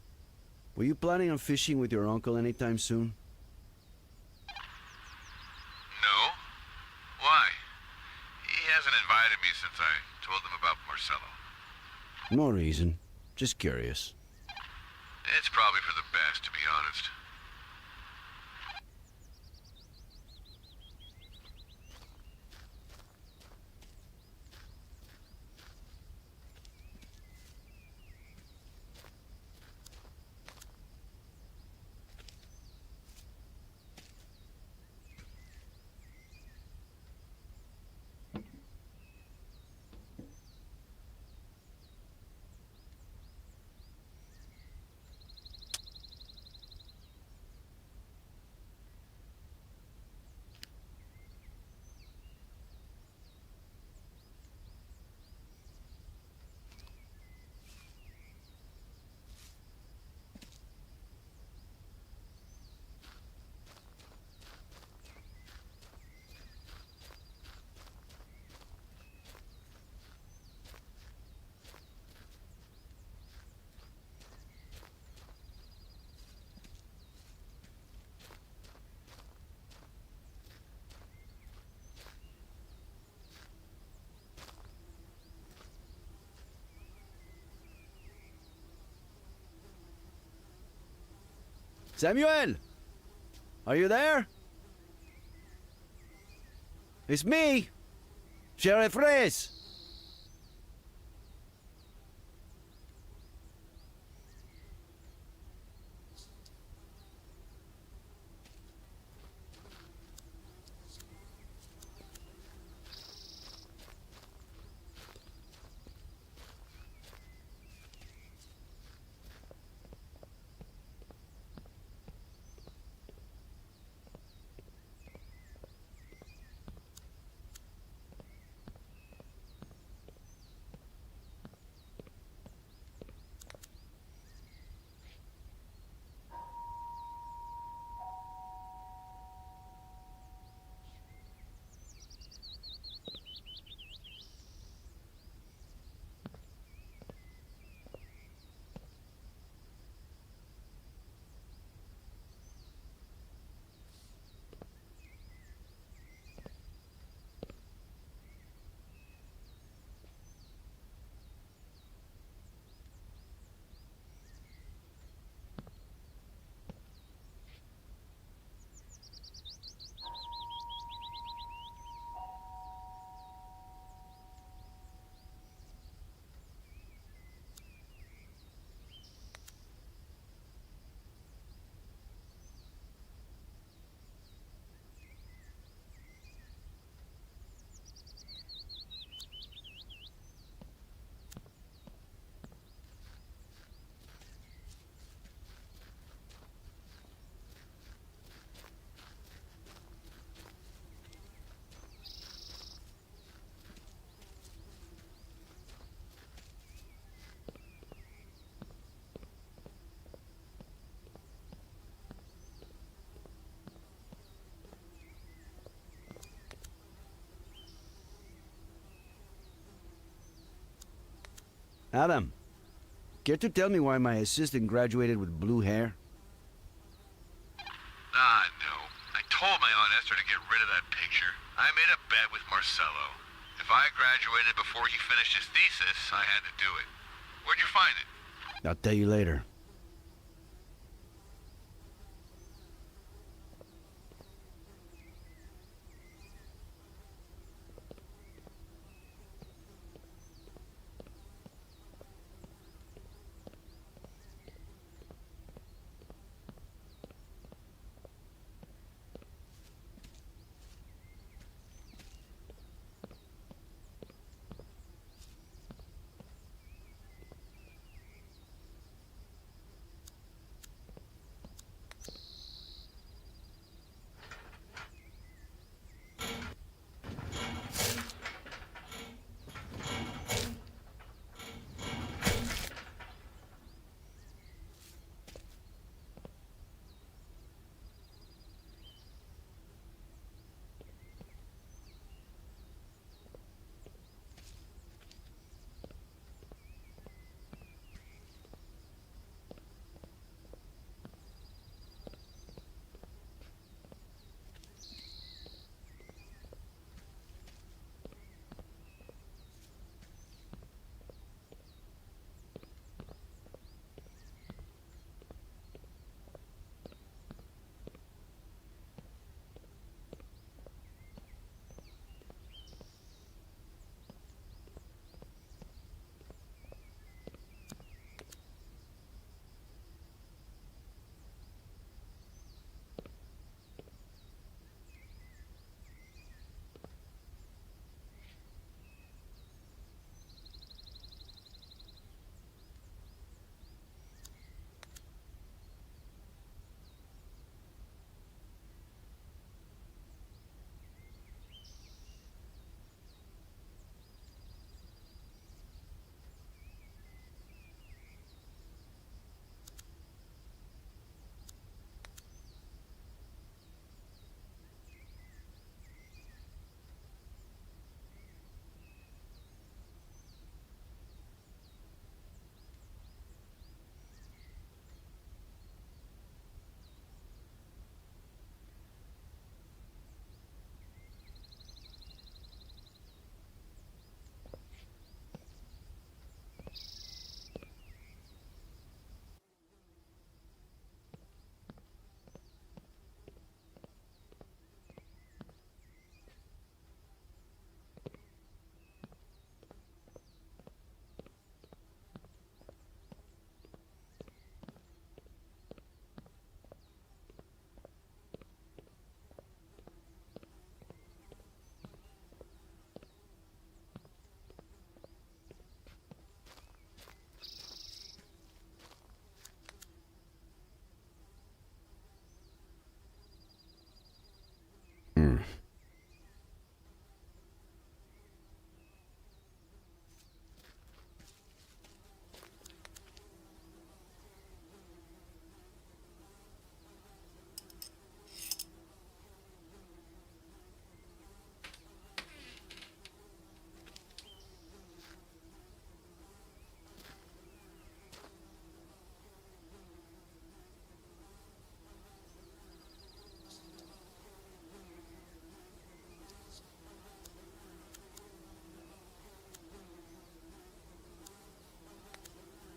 were you planning on fishing with your uncle anytime soon? No. Why? He hasn't invited me since I told him about Marcelo. No reason. Just curious. It's probably for the best, to be honest. Samuel! Are you there? It's me, Sheriff Reyes. Adam, care to tell me why my assistant graduated with blue hair? No. I told my Aunt Esther to get rid of that picture. I made a bet with Marcello. If I graduated before he finished his thesis, I had to do it. Where'd you find it? I'll tell you later.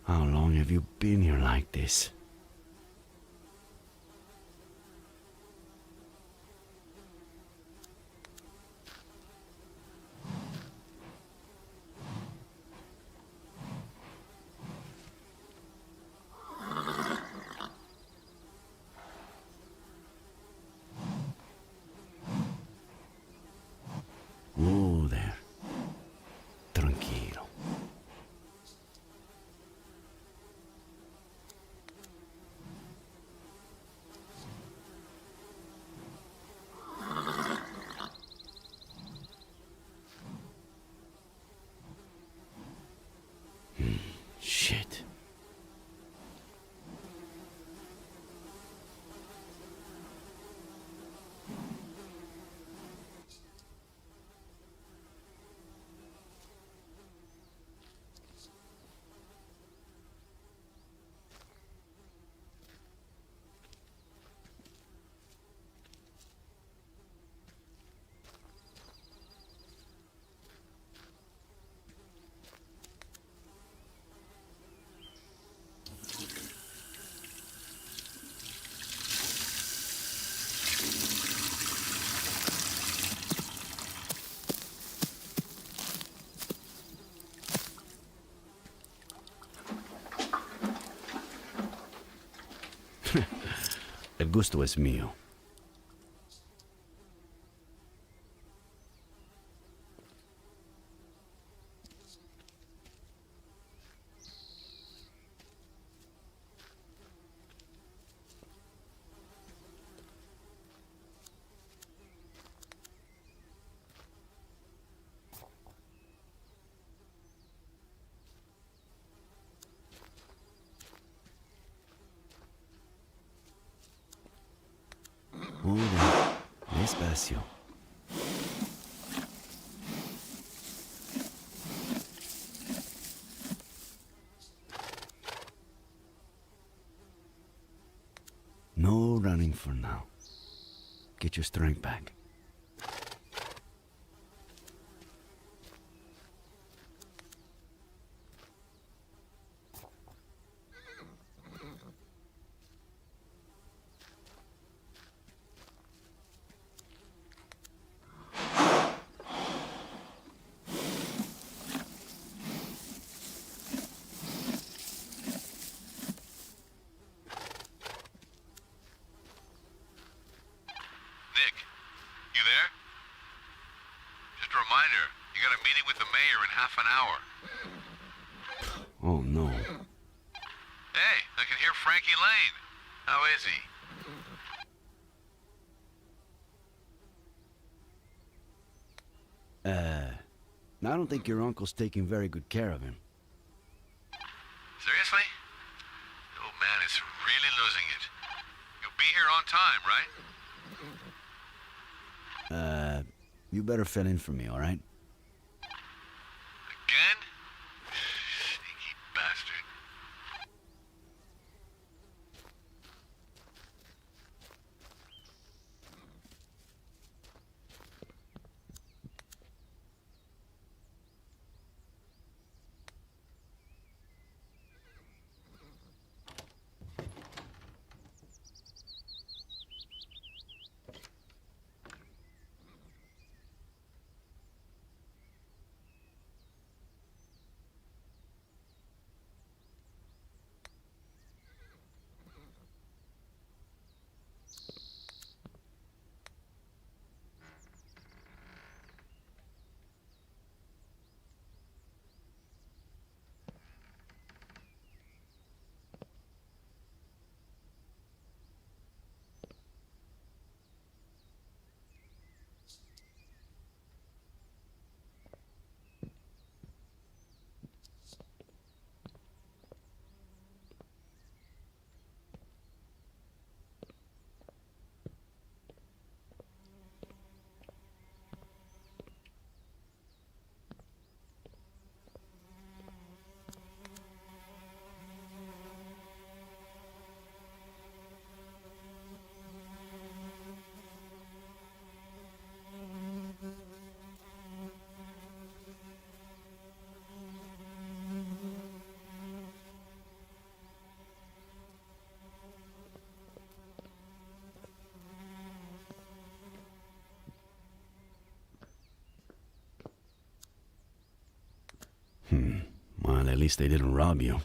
How long have you been here like this? Oh, there. Tranquilo. Shit. El gusto es mío. Despacio. No running for now. Get your strength back. Nick, you there? Just a reminder, you got a meeting with the mayor in half an hour. Oh, no. Hey, I can hear Frankie Lane. How is he? I don't think your uncle's taking very good care of him. Seriously? The old man is really losing it. You'll be here on time, right? You better fill in for me, all right? Again? Sneaky bastard. Well, at least they didn't rob you.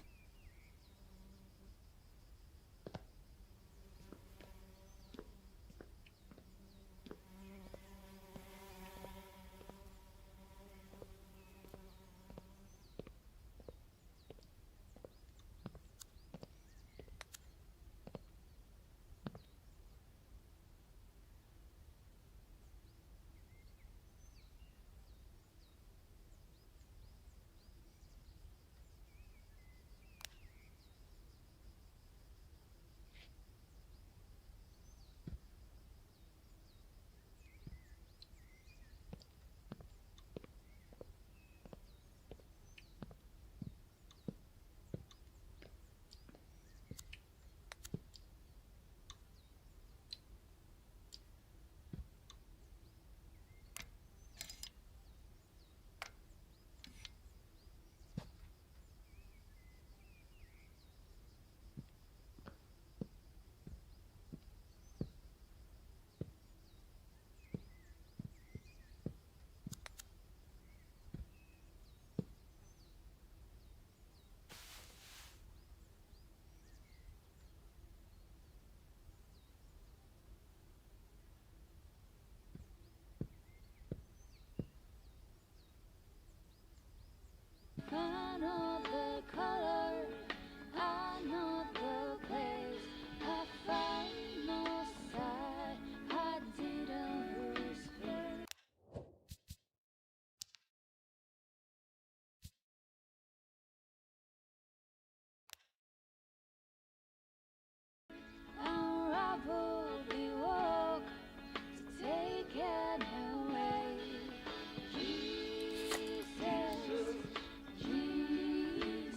I know the color, I know the place. I find no side, I didn't lose faith. Unravel the walk to take it away. Jesus, Jesus.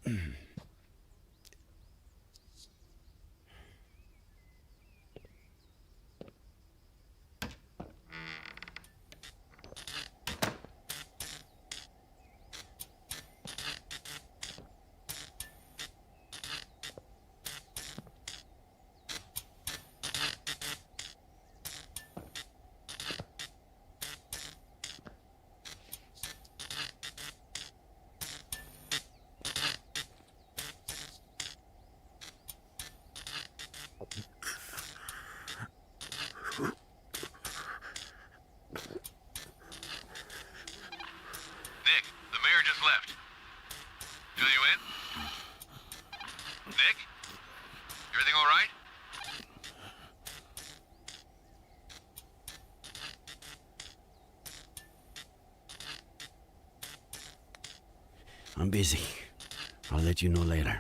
Nick, the mayor just left. Fill you in? Nick? Everything all right? I'm busy. I'll let you know later.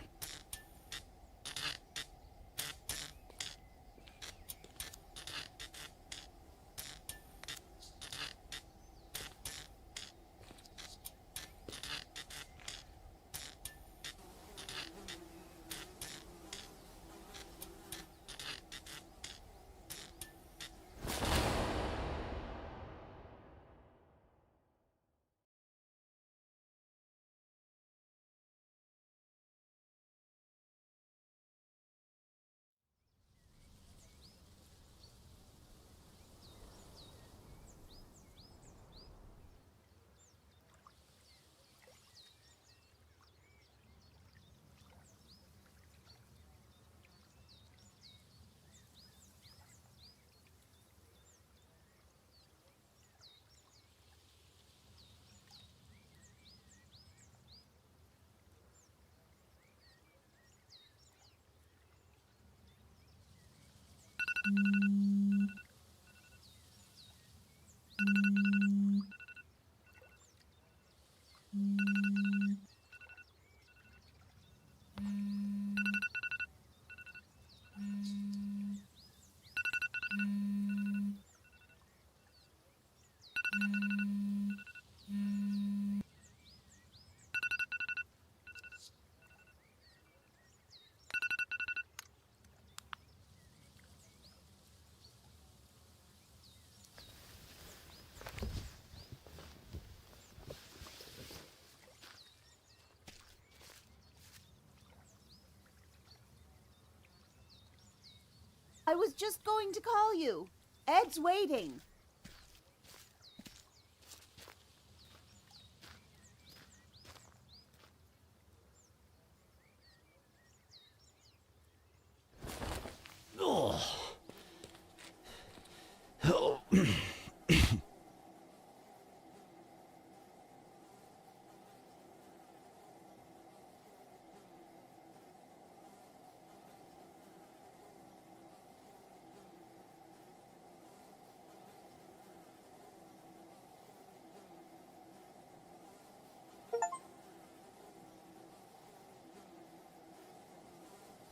I was just going to call you. Ed's waiting.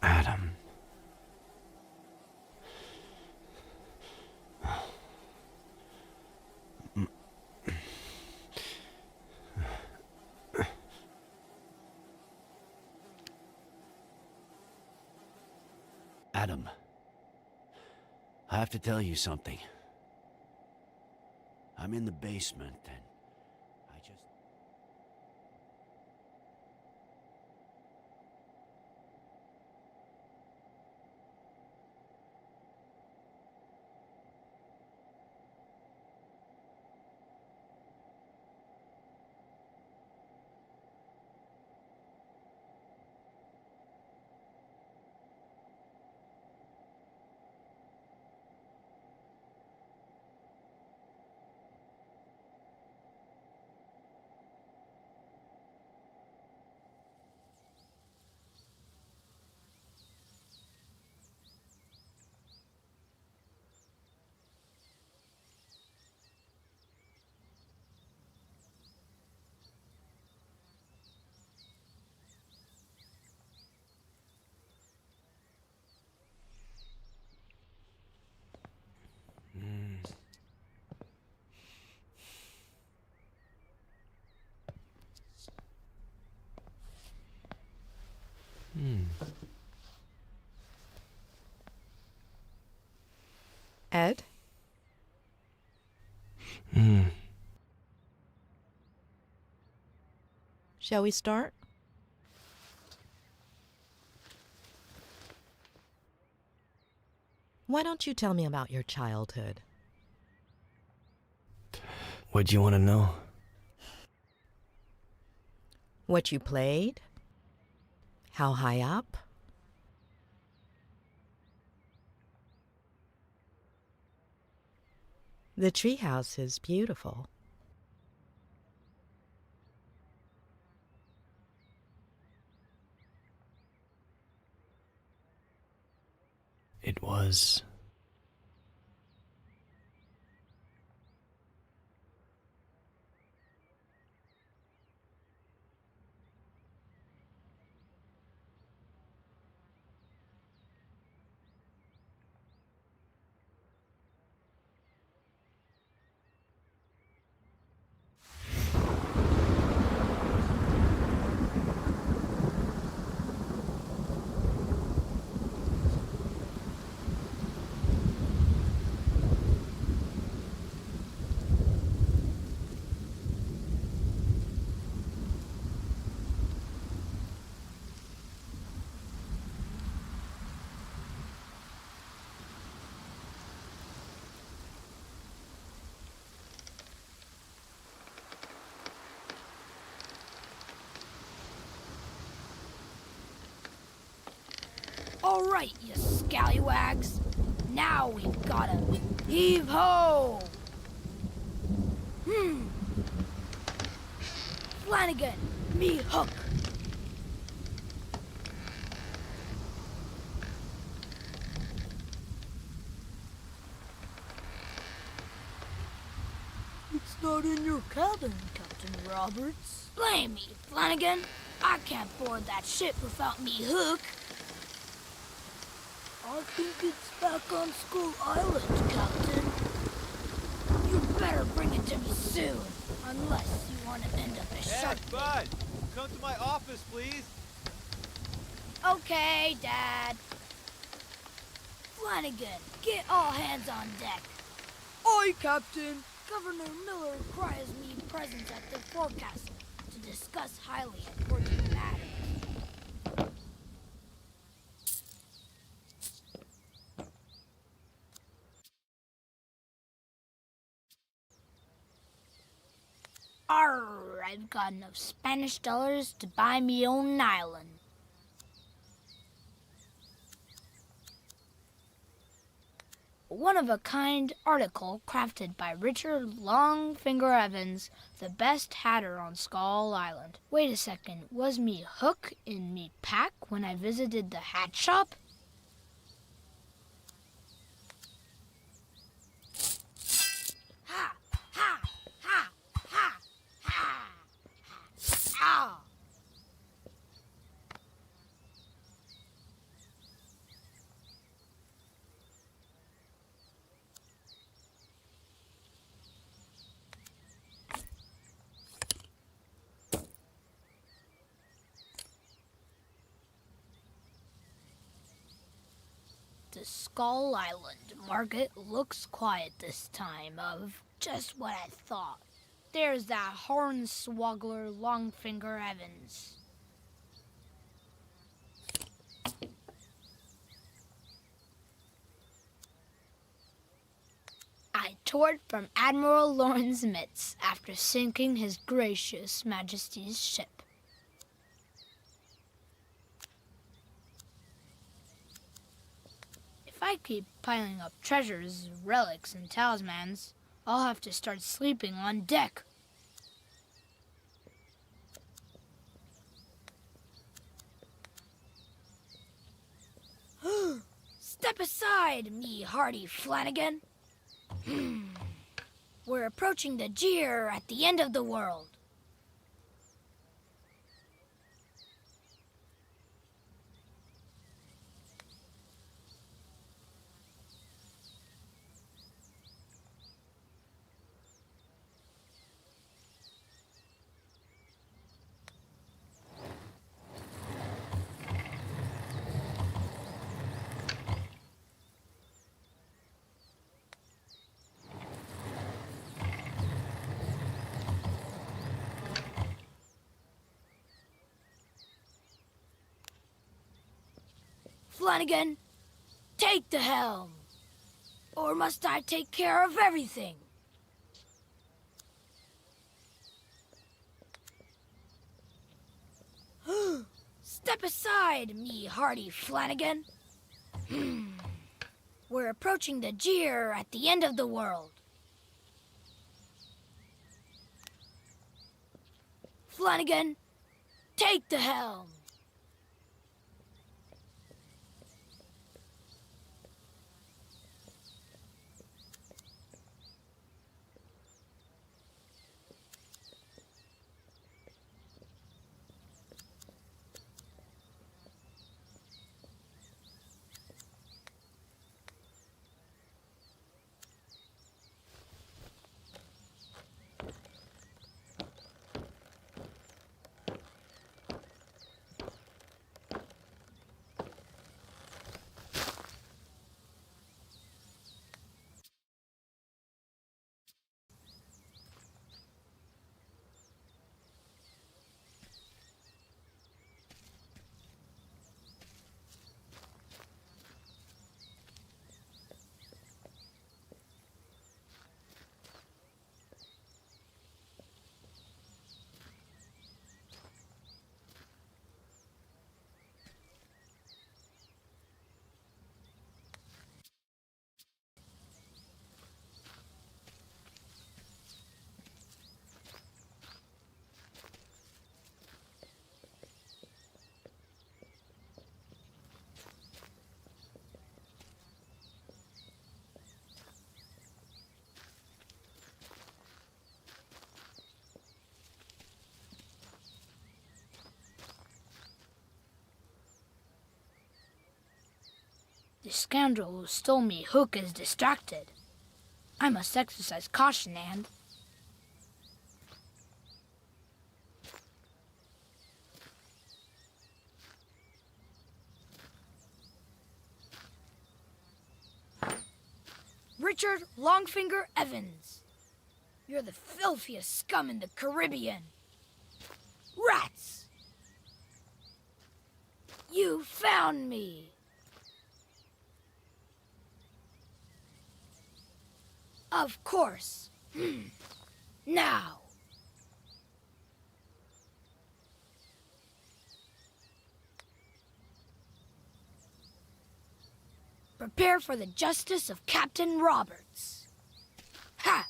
Adam. Adam. I have to tell you something. I'm in the basement and I just... Ed? Shall we start? Why don't you tell me about your childhood? What do you want to know? What you played? How high up? The treehouse is beautiful. It was. All right, you scallywags. Now we've got to heave ho! Flanagan, me hook. It's not in your cabin, Captain Roberts. Blame me, Flanagan. I can't board that ship without me hook. I think it's back on Skull Island, Captain. You better bring it to me soon, unless you want to end up as shark. Bud, come to my office, please. Okay, Dad. Flanagan, get all hands on deck. Aye, Captain. Governor Miller requires me present at the forecastle to discuss highly important matters. Arr, I've got enough Spanish dollars to buy me own island. A one-of-a-kind article crafted by Richard Longfinger Evans, the best hatter on Skull Island. Wait a second, was me hook in me pack when I visited the hat shop? Ha! Ha! Ha! Ha! Ha! Ah! The Skull Island market looks quiet this time of just what I thought. There's that hornswoggler Longfinger Evans. I toured from Admiral Lawrence Mitz after sinking His Gracious Majesty's ship. If I keep piling up treasures, relics, and talismans, I'll have to start sleeping on deck. Step aside, me hardy Flanagan. We're approaching the jeer at the end of the world. Flanagan, take the helm. Or must I take care of everything? Step aside, me hardy Flanagan. We're approaching the jeer at the end of the world. Flanagan, take the helm. The scoundrel who stole me Hook is distracted. I must exercise caution and... Richard Longfinger Evans. You're the filthiest scum in the Caribbean. Rats! You found me! Of course. Now. Prepare for the justice of Captain Roberts. Ha!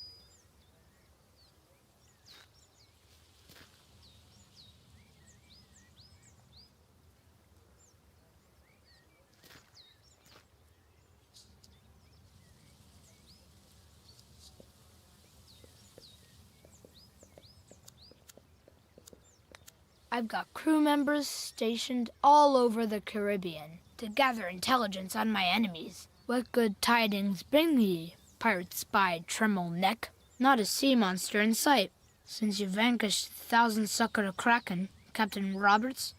I've got crew members stationed all over the Caribbean to gather intelligence on my enemies. What good tidings bring ye, pirate spy Tremble Neck? Not a sea monster in sight, since you vanquished the thousand-sucker Kraken, Captain Roberts.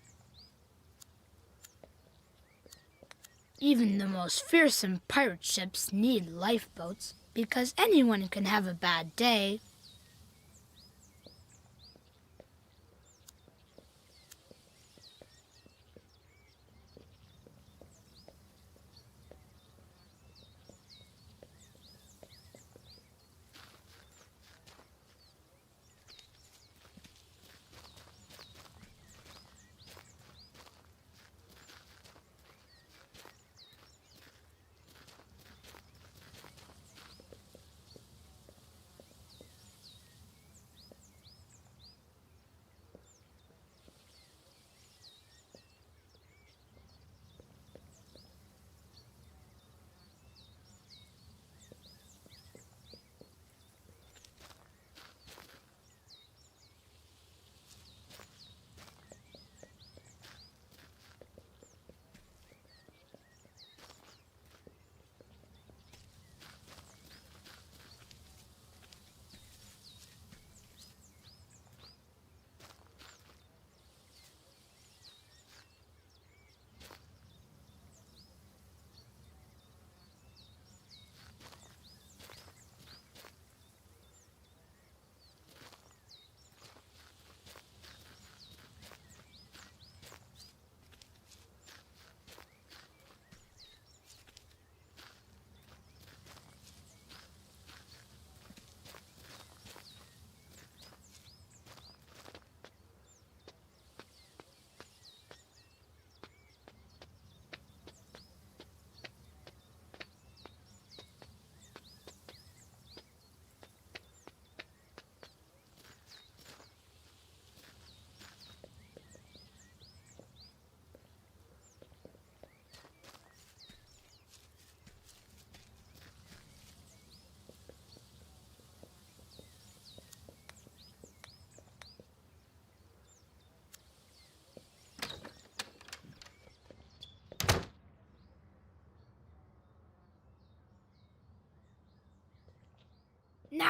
Even the most fearsome pirate ships need lifeboats, because anyone can have a bad day.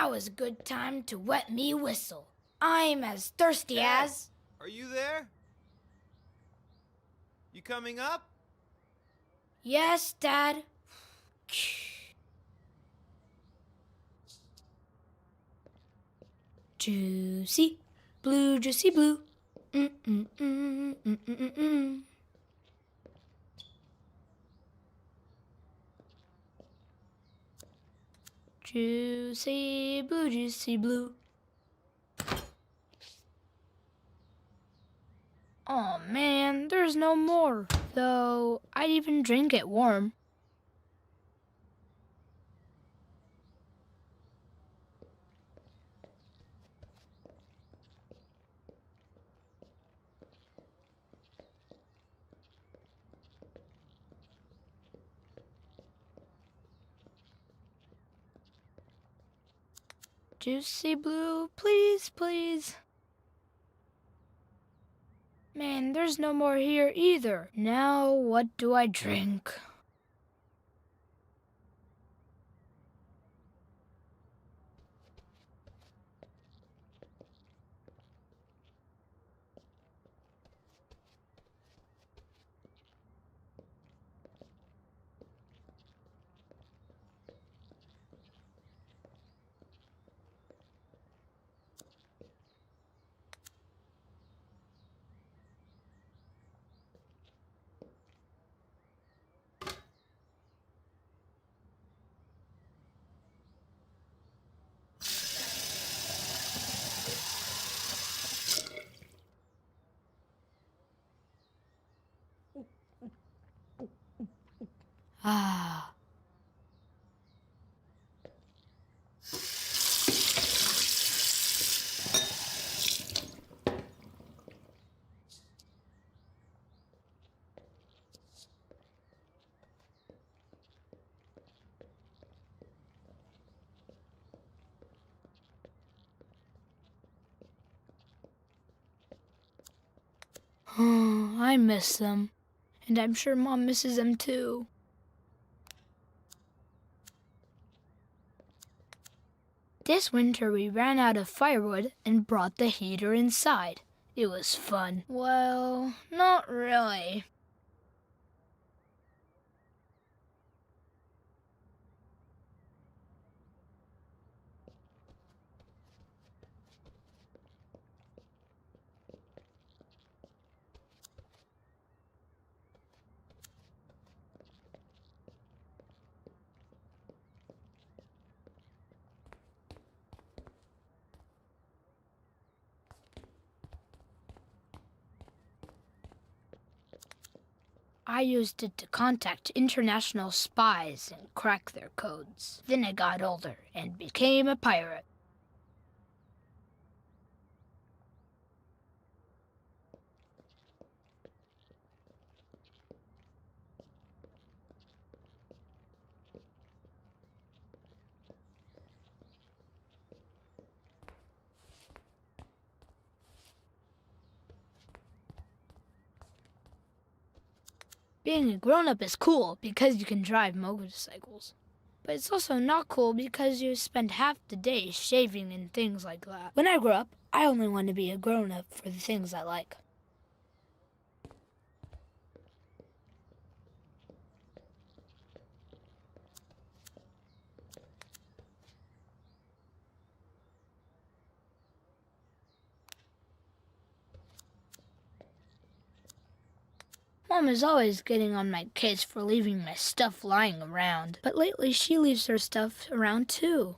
Now is a good time to wet me whistle. I'm as thirsty as... Are you there? You coming up? Yes, Dad. Juicy blue, juicy blue. Mm-mm-mm-mm-mm-mm-mm. Juicy blue, juicy blue. Oh man, there's no more. Though I'd even drink it warm. Juicy blue, please, please. Man, there's no more here either. Now what do I drink? Ah. I miss them. And I'm sure Mom misses them too. This winter we ran out of firewood and brought the heater inside. It was fun. Well, not really. I used it to contact international spies and crack their codes. Then I got older and became a pirate. Being a grown-up is cool because you can drive motorcycles. But it's also not cool because you spend half the day shaving and things like that. When I grow up, I only want to be a grown-up for the things I like. Mom is always getting on my case for leaving my stuff lying around, but lately she leaves her stuff around too.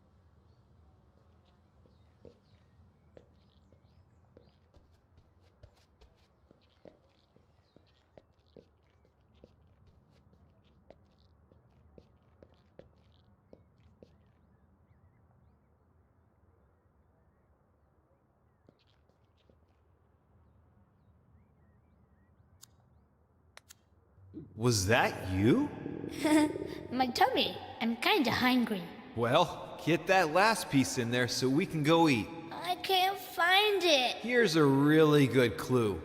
Was that you? My tummy. I'm kinda hungry. Well, get that last piece in there so we can go eat. I can't find it. Here's a really good clue.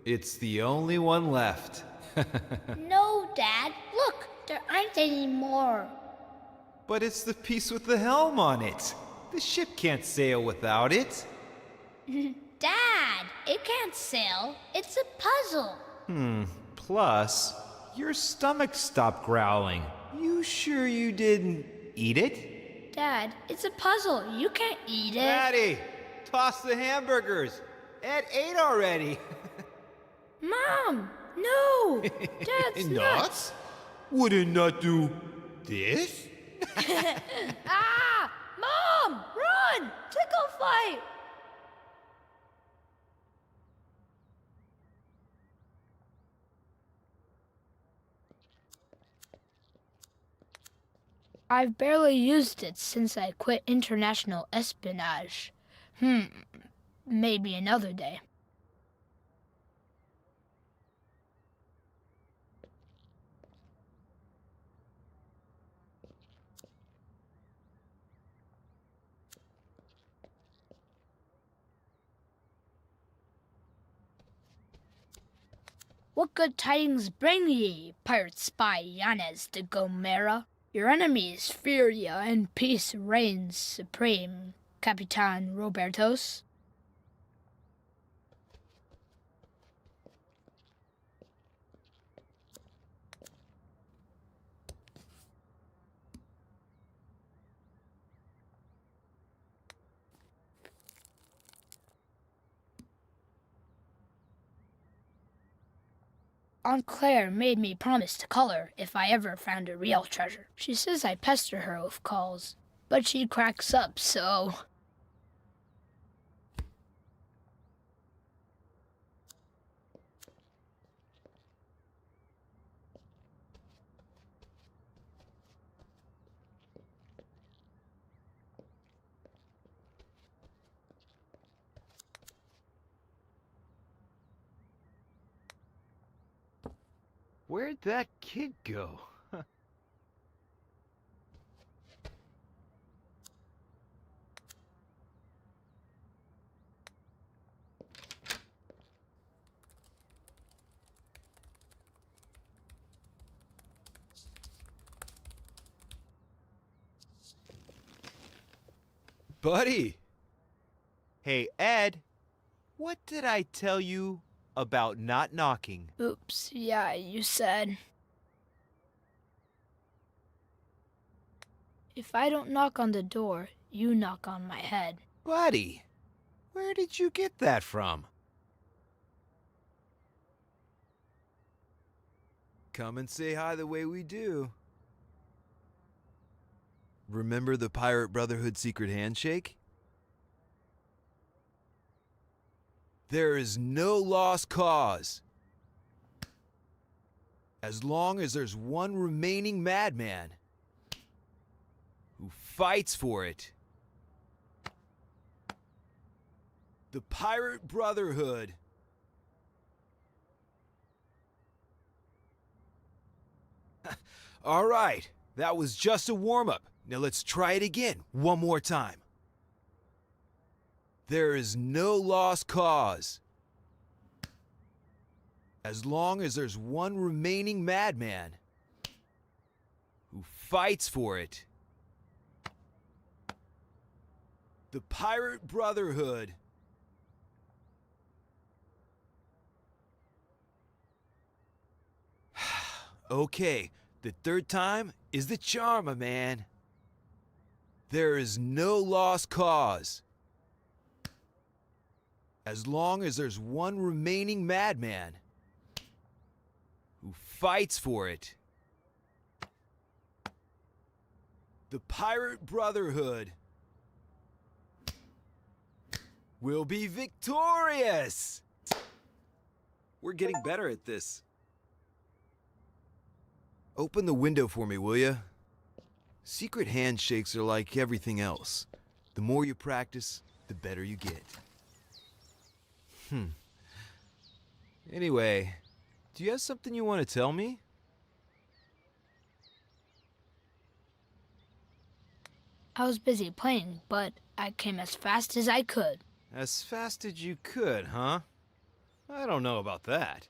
It's the only one left. No, Dad. Look, there aren't any more. But it's the piece with the helm on it. The ship can't sail without it. Dad, it can't sail. It's a puzzle. Plus, your stomach stopped growling. You sure you didn't eat it? Dad, it's a puzzle. You can't eat it. Daddy, toss the hamburgers. Ed ate already. Mom, no. Dad's nuts. Would it not do this? Ah! Mom, run! Tickle fight! I've barely used it since I quit international espionage. Maybe another day. What good tidings bring ye, pirate spy Yanez de Gomera? Your enemies fear ye, and peace reigns supreme, Capitan Robertos. Aunt Claire made me promise to call her if I ever found a real treasure. She says I pester her with calls, but she cracks up, so... Where'd that kid go? Buddy! Hey, Ed, what did I tell you about not knocking? Oops, yeah, you said. If I don't knock on the door, you knock on my head. Buddy, where did you get that from? Come and say hi the way we do. Remember the Pirate Brotherhood secret handshake? There is no lost cause. As long as there's one remaining madman who fights for it. The Pirate Brotherhood. All right, that was just a warm-up. Now let's try it again, one more time. There is no lost cause. As long as there's one remaining madman who fights for it. The Pirate Brotherhood. Okay, the third time is the charm, man. There is no lost cause. As long as there's one remaining madman who fights for it. The Pirate Brotherhood will be victorious! We're getting better at this. Open the window for me, will ya? Secret handshakes are like everything else. The more you practice, the better you get. Anyway, do you have something you want to tell me? I was busy playing, but I came as fast as I could. As fast as you could, huh? I don't know about that.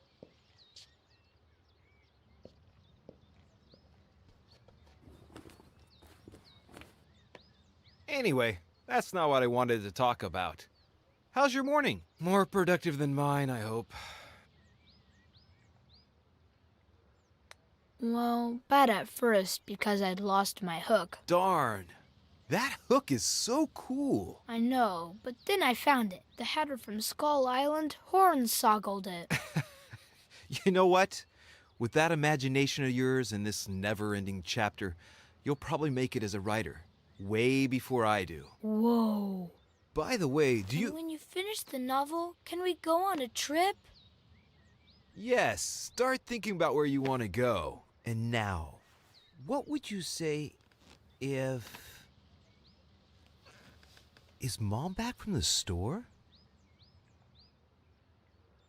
Anyway, That's not what I wanted to talk about. How's your morning? More productive than mine, I hope. Well, bad at first because I'd lost my hook. Darn. That hook is so cool. I know, but then I found it. The hatter from Skull Island hornsoggled it. You know what? With that imagination of yours and this never-ending chapter, you'll probably make it as a writer. Way before I do. Whoa. By the way, do you... When you finish the novel, can we go on a trip? Yes, start thinking about where you want to go. And now, what would you say if... Is Mom back from the store?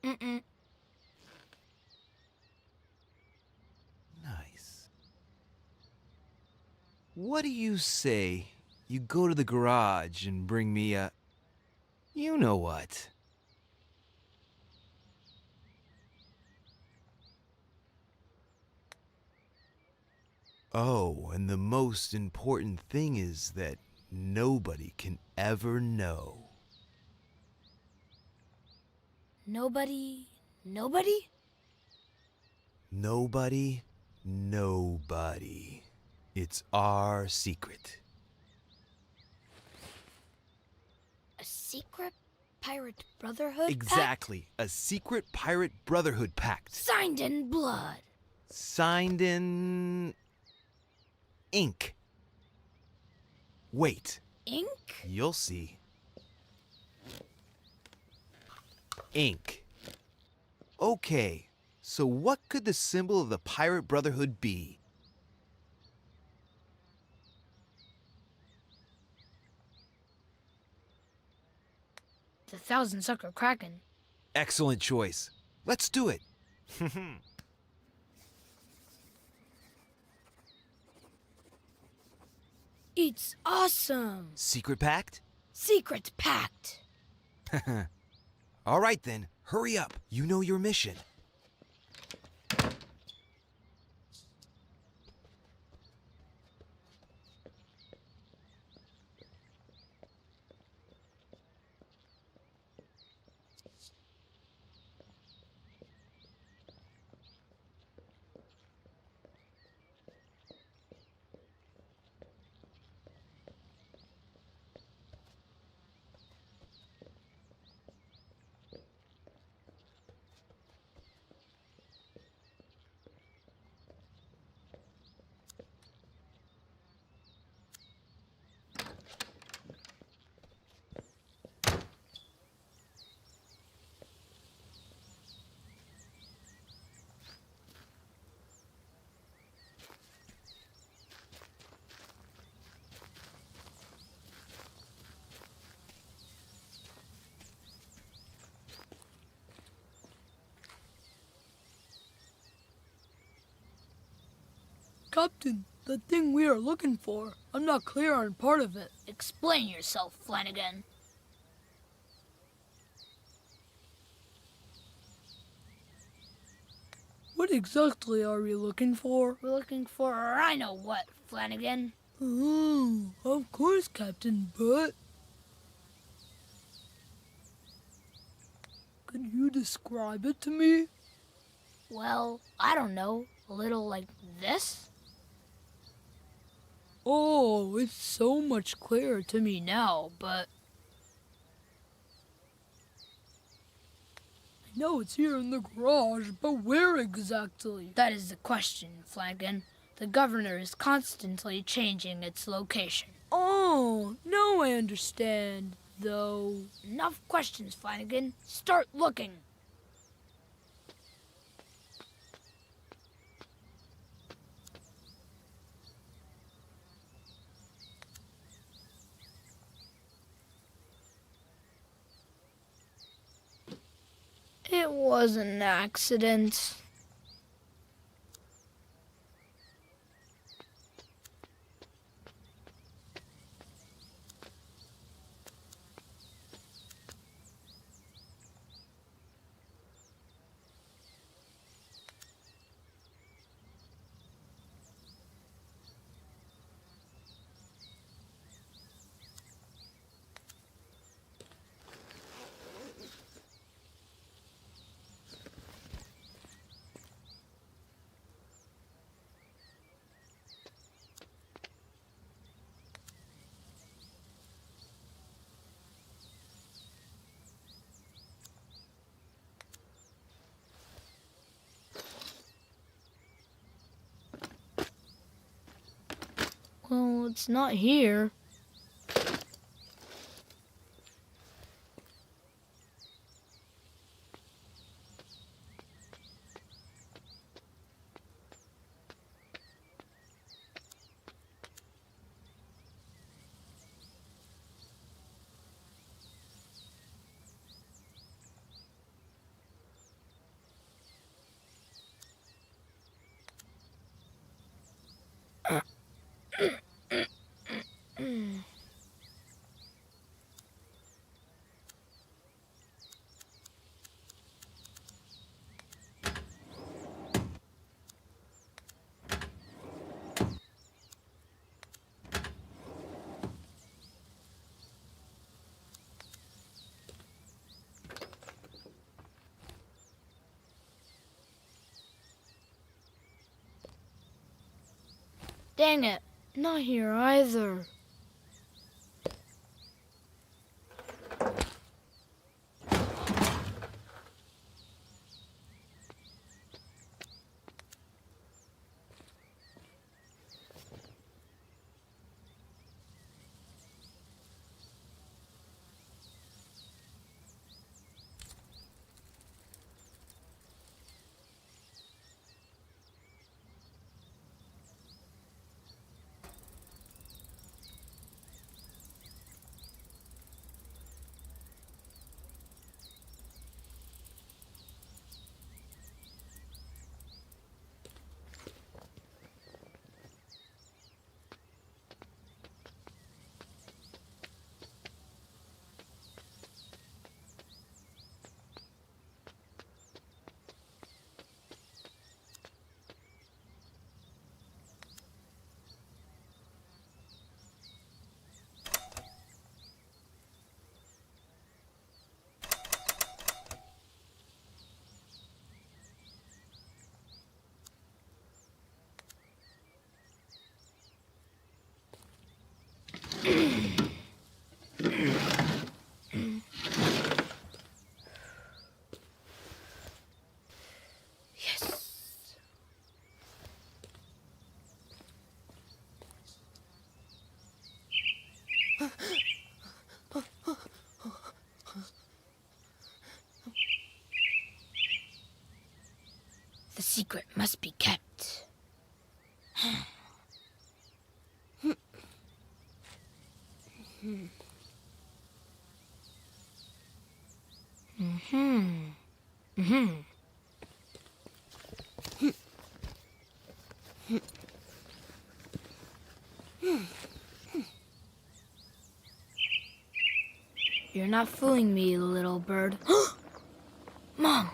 Mm-mm. Nice. What do you say you go to the garage and bring me a... You know what? Oh, and the most important thing is that nobody can ever know. Nobody? Nobody. It's our secret. A secret pirate brotherhood Exactly. A secret pirate brotherhood pact. Signed in blood. Signed in... ink. Wait. Ink? You'll see. Ink. Okay, so what could the symbol of the pirate brotherhood be? The Thousand Sucker Kraken. Excellent choice. Let's do it. It's awesome. Secret pact? Secret pact. All right then, hurry up. You know your mission. Captain, the thing we are looking for. I'm not clear on part of it. Explain yourself, Flanagan. What exactly are we looking for? We're looking for I know what, Flanagan. Oh, of course, Captain, but... Could you describe it to me? Well, I don't know. A little like this? Oh, it's so much clearer to me now, but... I know it's here in the garage, but where exactly? That is the question, Flanagan. The governor is constantly changing its location. Oh, now I understand, though. Enough questions, Flanagan. Start looking. It was an accident. it's not here. Dang it, not here either. The secret must be kept. You're not fooling me, little bird. Mom!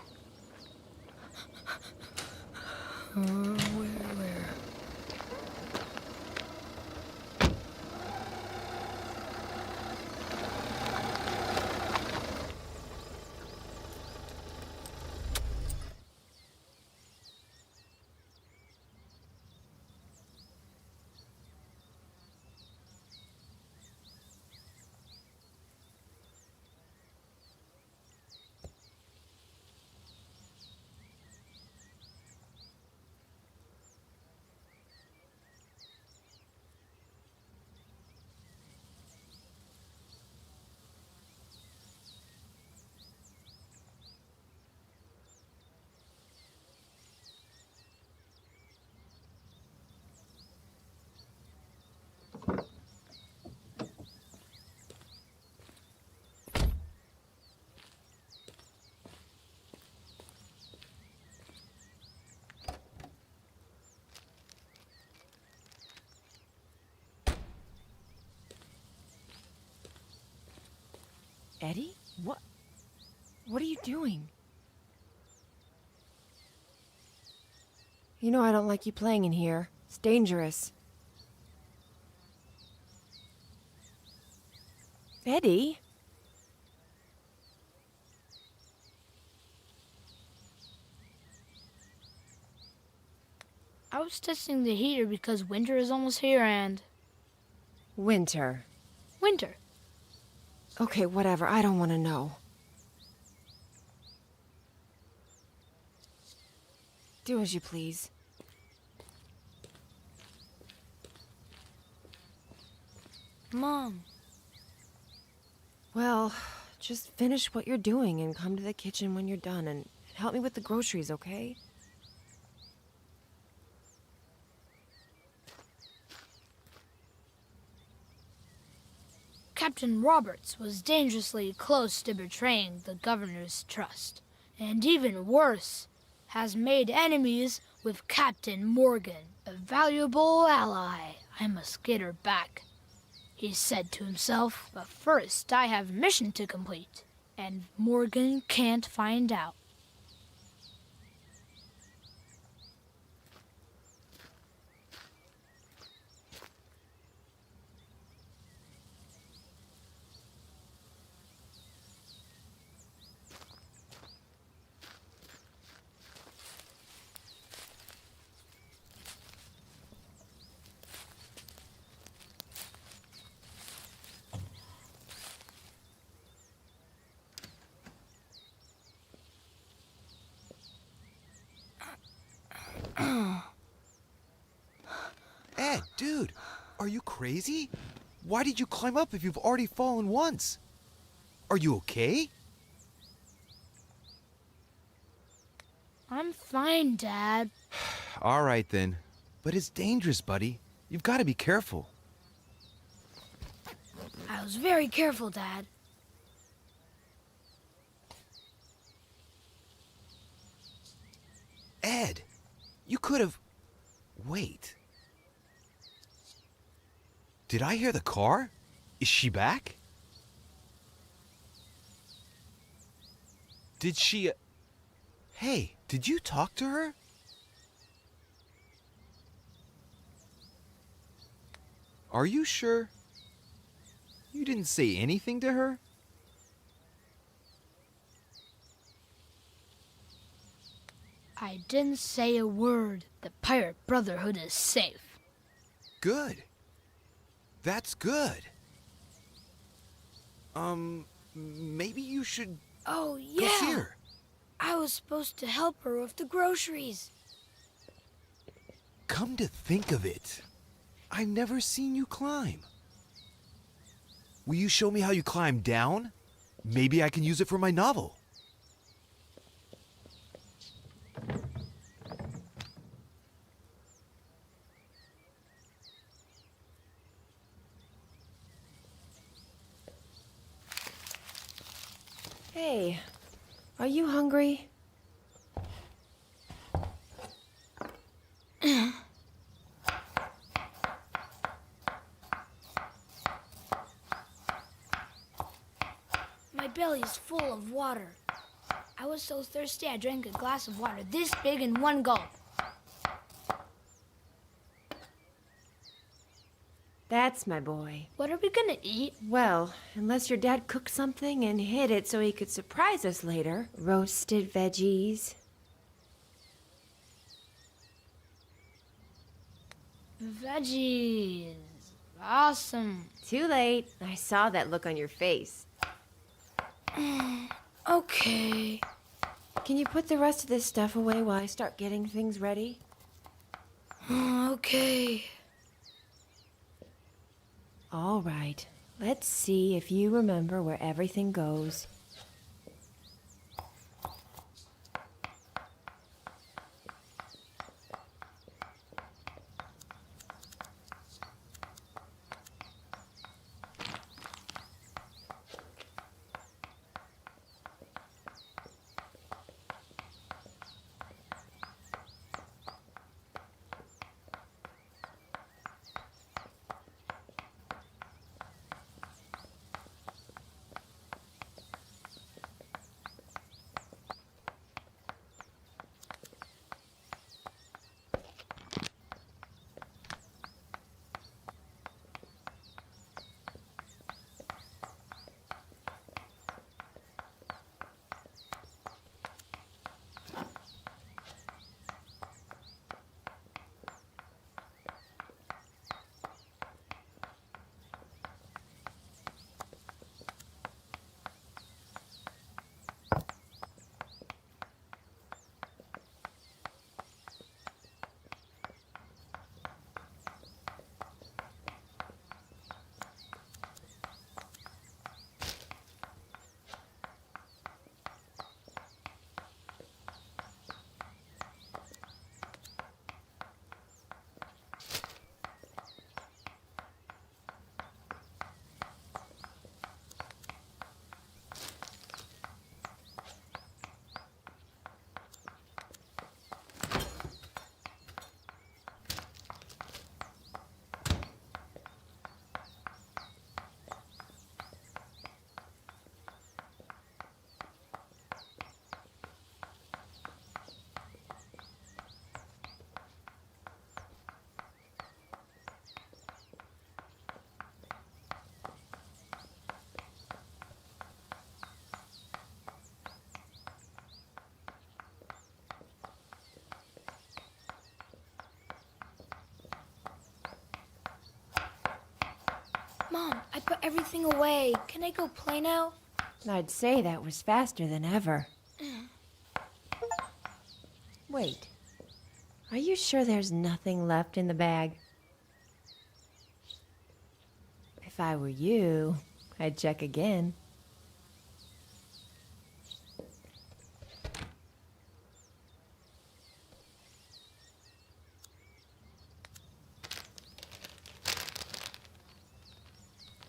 Where? Eddie? What are you doing? You know I don't like you playing in here. It's dangerous. Eddie? I was testing the heater because winter is almost here and... Winter. Winter. Okay, whatever. I don't want to know. Do as you please. Mom. Well, just finish what you're doing and come to the kitchen when you're done and help me with the groceries, okay? Captain Roberts was dangerously close to betraying the governor's trust, and even worse, has made enemies with Captain Morgan, a valuable ally. I must get her back, he said to himself. But first, I have a mission to complete, and Morgan can't find out. Ed, dude, are you crazy? Why did you climb up if you've already fallen once? Are you okay? I'm fine, Dad. All right then. But it's dangerous, buddy. You've got to be careful. I was very careful, Dad. Ed, you could have... Wait. Did I hear the car? Is she back? Did she... Hey, did you talk to her? Are you sure? You didn't say anything to her? I didn't say a word. The Pirate Brotherhood is safe. Good. That's good. Maybe you should... Oh, yeah. Go see her. I was supposed to help her with the groceries. Come to think of it, I've never seen you climb. Will you show me how you climb down? Maybe I can use it for my novel. Hey, are you hungry? My belly's full of water. I was so thirsty I drank a glass of water this big in one gulp. That's my boy. What are we gonna eat? Well, unless your dad cooked something and hid it so he could surprise us later. Roasted veggies. Veggies. Awesome. Too late. I saw that look on your face. Okay. Can you put the rest of this stuff away while I start getting things ready? Okay. All right. Let's see if you remember where everything goes. Mom, I put everything away. Can I go play now? I'd say that was faster than ever. Wait. Are you sure there's nothing left in the bag? If I were you, I'd check again.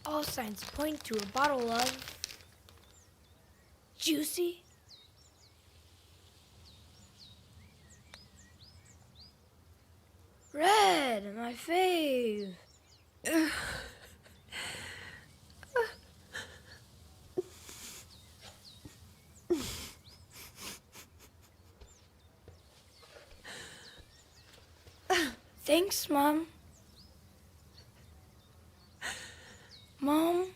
All signs point to a bottle of... Juicy? Red, my fave. Thanks, Mom. Mom?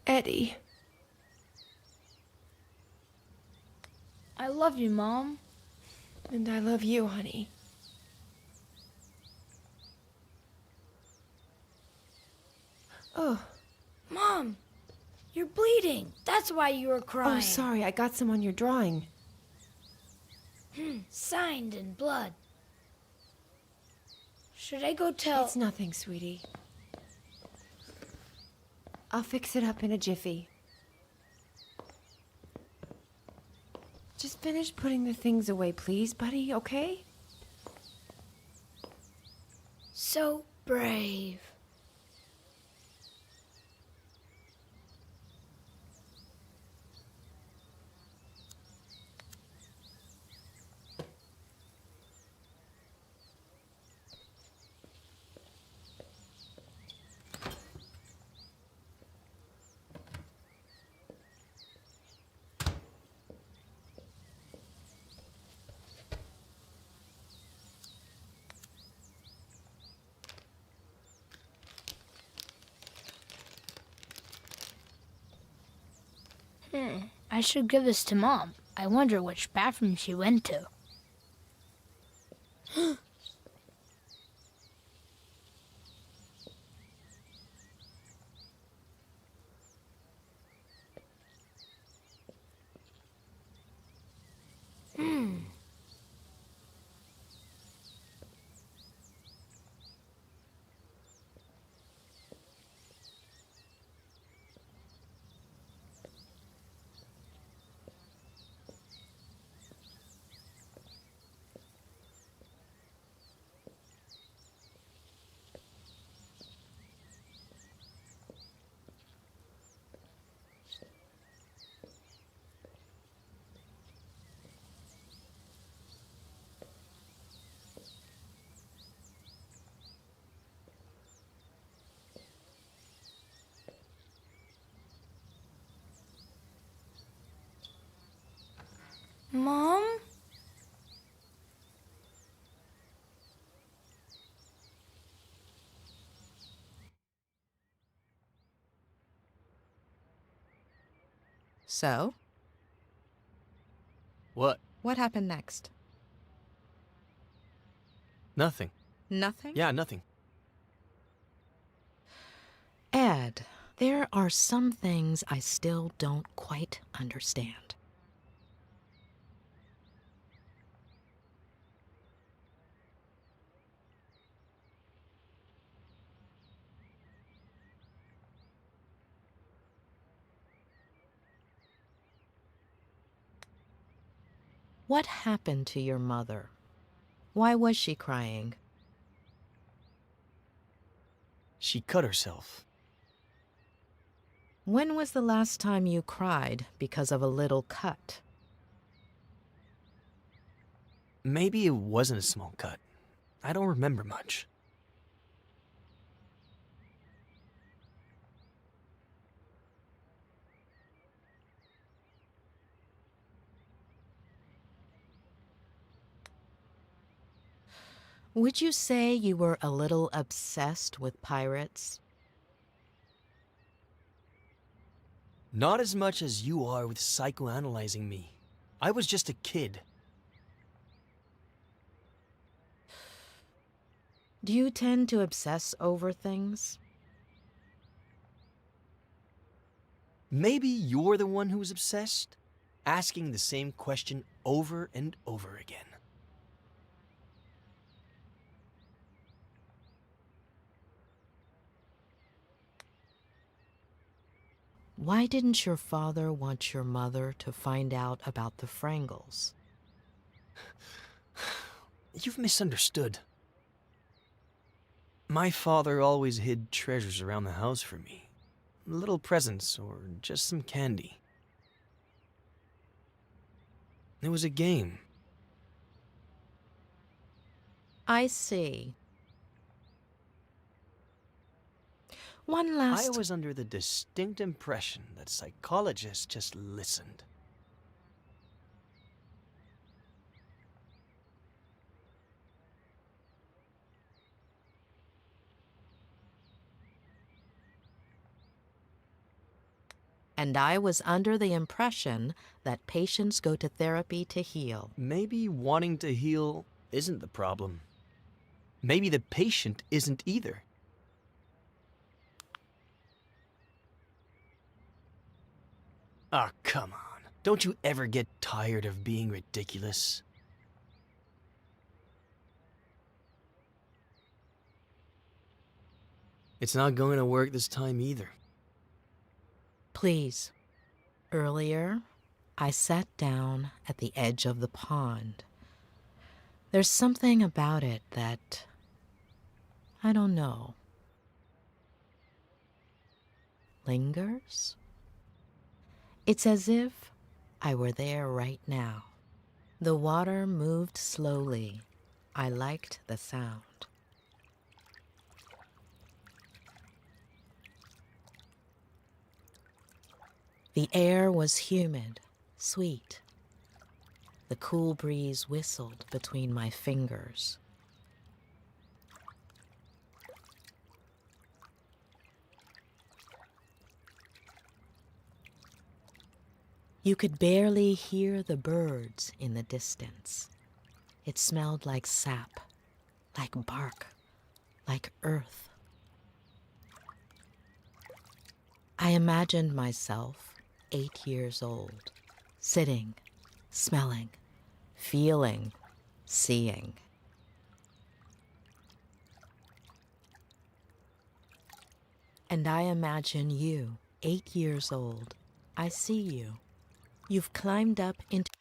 Eddie. I love you, Mom. And I love you, honey. Oh. Mom, you're bleeding. That's why you were crying. Oh, sorry. I got some on your drawing. Signed in blood. Should I go tell... It's nothing, sweetie. I'll fix it up in a jiffy. Just finish putting the things away, please, buddy, okay? So brave. I should give this to Mom. I wonder which bathroom she went to. Mom? So? What? What happened next? Nothing. Nothing? Yeah, nothing. Ed, there are some things I still don't quite understand. What happened to your mother? Why was she crying? She cut herself. When was the last time you cried because of a little cut? Maybe it wasn't a small cut. I don't remember much. Would you say you were a little obsessed with pirates? Not as much as you are with psychoanalyzing me. I was just a kid. Do you tend to obsess over things? Maybe you're the one who's obsessed, asking the same question over and over again. Why didn't your father want your mother to find out about the Frangles? You've misunderstood. My father always hid treasures around the house for me. Little presents or just some candy. It was a game. I see. One last... I was under the distinct impression that psychologists just listened. And I was under the impression that patients go to therapy to heal. Maybe wanting to heal isn't the problem. Maybe the patient isn't either. Ah, come on. Don't you ever get tired of being ridiculous? It's not going to work this time either. Please. Earlier, I sat down at the edge of the pond. There's something about it that... I don't know. Lingers? It's as if I were there right now. The water moved slowly. I liked the sound. The air was humid, sweet. The cool breeze whistled between my fingers. You could barely hear the birds in the distance. It smelled like sap, like bark, like earth. I imagined myself 8 years old, sitting, smelling, feeling, seeing. And I imagine you, 8 years old. I see you. You've climbed up into